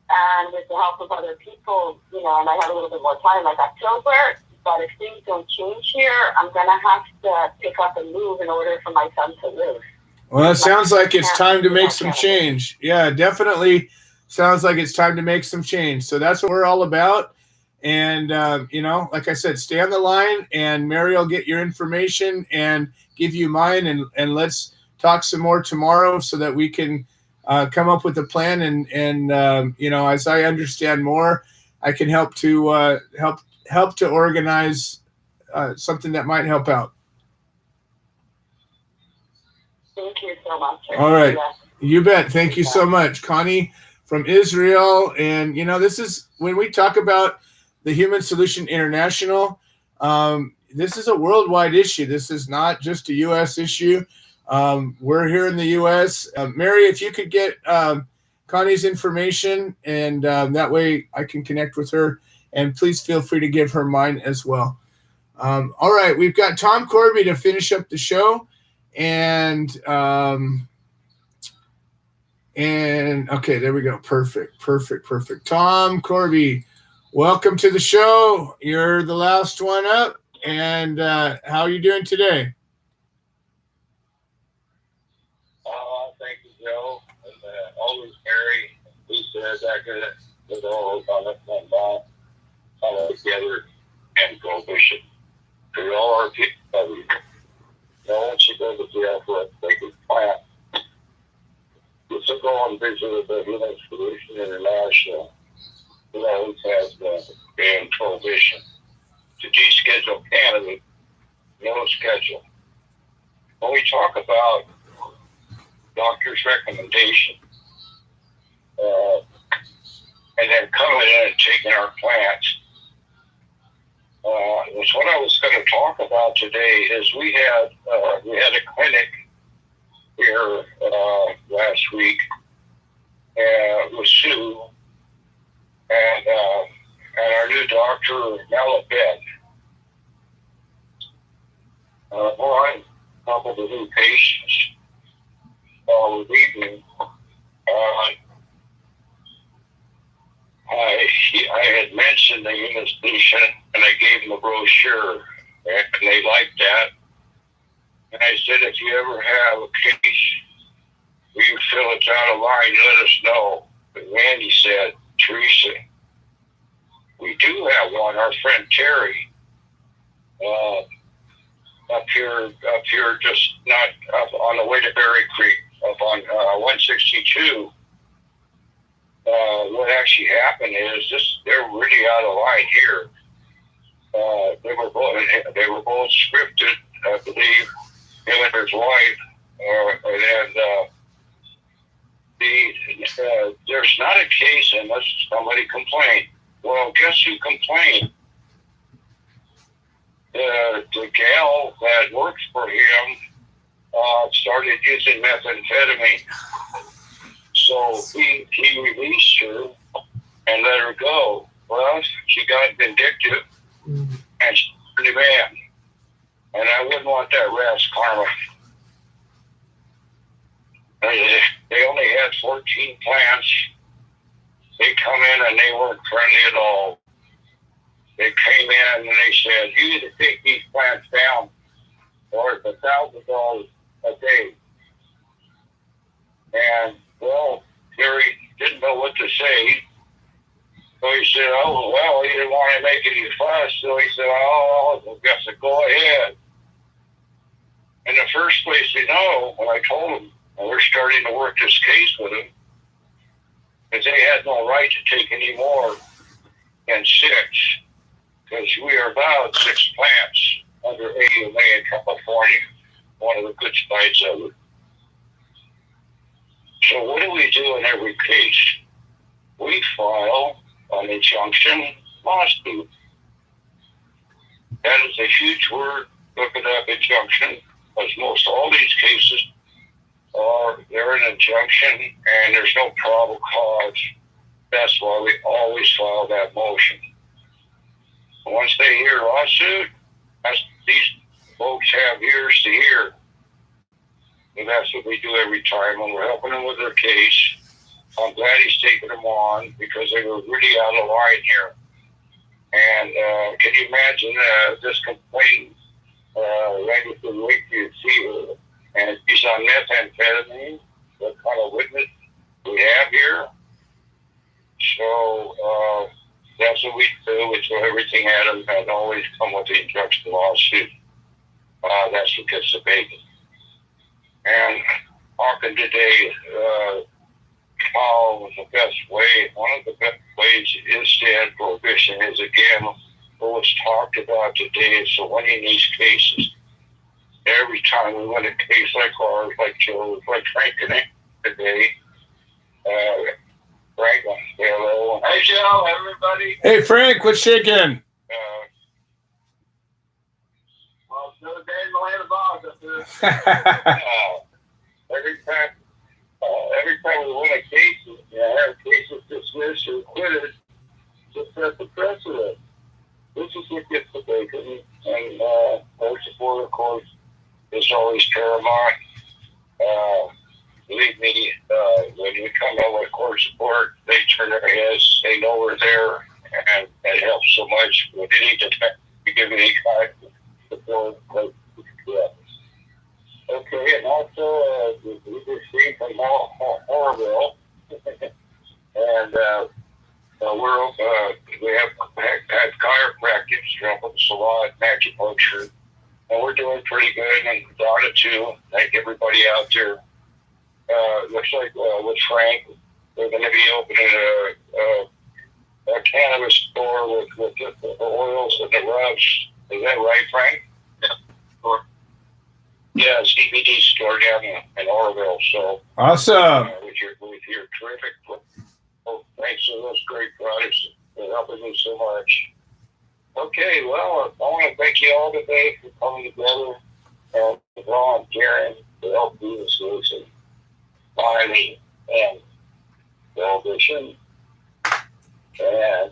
and with the help of other people, and I have a little bit more time, like October. But if things don't change here, I'm going to have to pick up and move in order for my son to live. Well, it sounds like it's time to make some change. Yeah, definitely sounds like it's time to make some change. So that's what we're all about. And, like I said, stay on the line, and Mary will get your information and give you mine. And let's talk some more tomorrow so that we can come up with a plan. And as I understand more, I can help to help to organize something that might help out. Thank you so much. All right. You bet. Thank you so much, Connie from Israel. And, this is when we talk about the Human Solution International, this is a worldwide issue. This is not just a U.S. issue. We're here in the U.S. Mary, if you could get Connie's information, and that way I can connect with her and please feel free to give her mine as well. All right, we've got Tom Corby to finish up the show, and okay, there we go. Perfect. Tom Corby, welcome to the show. You're the last one up, and how are you doing today? Thank you, Joe, and always Mary, Lisa, Becca, with all on the phone ball, all together, and prohibition. We all are people. No one should go to jail for a sacred plant. Just to go and visit the Healing Solution International, who always has banned prohibition to deschedule cannabis, no schedule. When we talk about doctor's recommendation, and then coming in and taking our plants. That's what I was going to talk about today. Is we had a clinic here last week with Sue and our new doctor Malabeth. Boy, a couple of the new patients. With evening, I had mentioned the human solution, and I gave them a brochure, and they liked that. And I said, if you ever have a case where you feel it's out of line, let us know. But Randy said, Teresa, we do have one. Our friend Terry, up here, just not up on the way to Berry Creek, up on 162. What actually happened is they're really out of line here. They were both scripted, I believe, him and his wife, there's not a case unless somebody complained. Well, guess who complained? The gal that works for him started using methamphetamine. So he released her and let her go. Well, she got vindictive and she turned him in. And I wouldn't want that rat's karma. They only had 14 plants. They come in and they weren't friendly at all. They came in and they said, you either take these plants down or it's $1,000 a day. And, well, Gary didn't know what to say. So he said, oh, well, he didn't want to make any fuss. So he said, oh, I guess go ahead. In the first place, when I told him, and we're starting to work this case with him, because they had no right to take any more than 6. Because we are about 6 plants under AUMA in California, one of the good sides of it. So what do we do in every case? We file an injunction lawsuit. That is a huge word. Look it up, injunction, because most all these cases they're an injunction and there's no probable cause. That's why we always file that motion. Once they hear a lawsuit, these folks have ears to hear. And that's what we do every time when we're helping them with their case. I'm glad he's taking them on because they were really out of line here. And can you imagine this complaint ready to the Wakefield fever, and he's on methamphetamine, what kind of witness we have here. So that's what we do. It's what everything had always come with the injunction lawsuit. That's what gets the bacon. And talking today, how the best way, one of the best ways is to end prohibition is, again, what was talked about today is so winning these cases. Every time we win a case like ours, like Joe's, like Franklin today, Franklin, hello. Hey, Joe, everybody. Hey, Frank, what's shaking? Well, it's another day in the land of Oz up there. Every time we win a case, have cases dismissed or acquitted, just set the precedent. always paramount. Believe me, when we come out with court support, they turn their heads, they know we're there, and it helps so much. We need to give any kind of support. Yeah. Okay, and also, we just came from Orville, and we have had chiropractic, helping us a lot, acupuncture, and we're doing pretty good. And Donna too. Thank everybody out there. Looks like with Frank, we're going to be opening a cannabis store with the oils and the rubs. Is that right, Frank? Yeah. Yeah, CBD store down in Orville. So Awesome. with your terrific. Well, thanks for those great products. They're helping me so much. Okay, well, I want to thank you all today for coming together and volunteering to help do the solution. Finally, and prohibition. And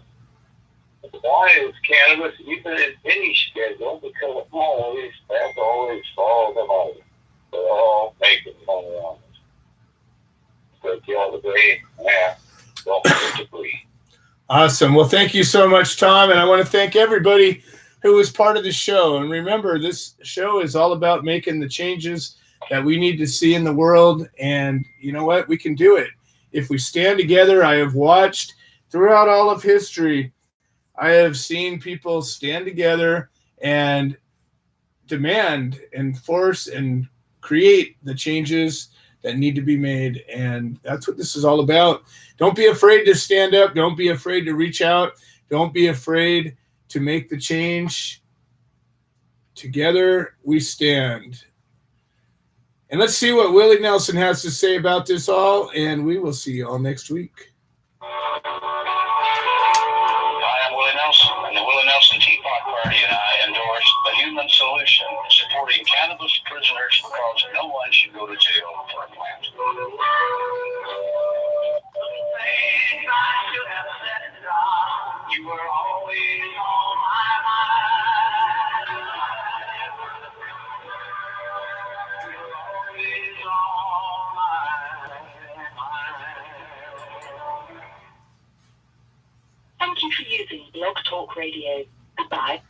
why is cannabis, even in any schedule, because always, as always, follow the money. They're all making money on it. Thank you all today. Yeah. Awesome. Well, thank you so much, Tom. And I want to thank everybody who was part of the show. And remember, this show is all about making the changes that we need to see in the world. And you know what? We can do it. If we stand together, I have watched throughout all of history, I have seen people stand together and demand and force and create the changes that need to be made. And that's what this is all about. Don't be afraid to stand up. Don't be afraid to reach out. Don't be afraid to make the change. Together we stand. And let's see what Willie Nelson has to say about this all. And we will see you all next week. Hi, I'm Willie Nelson, and the Willie Nelson Teapot Party and I endorse the human solution, supporting cannabis prisoners because no one should go to jail for a plant. You were always on my mind. You were always on my mind. Thank you for using Blog Talk Radio. Goodbye.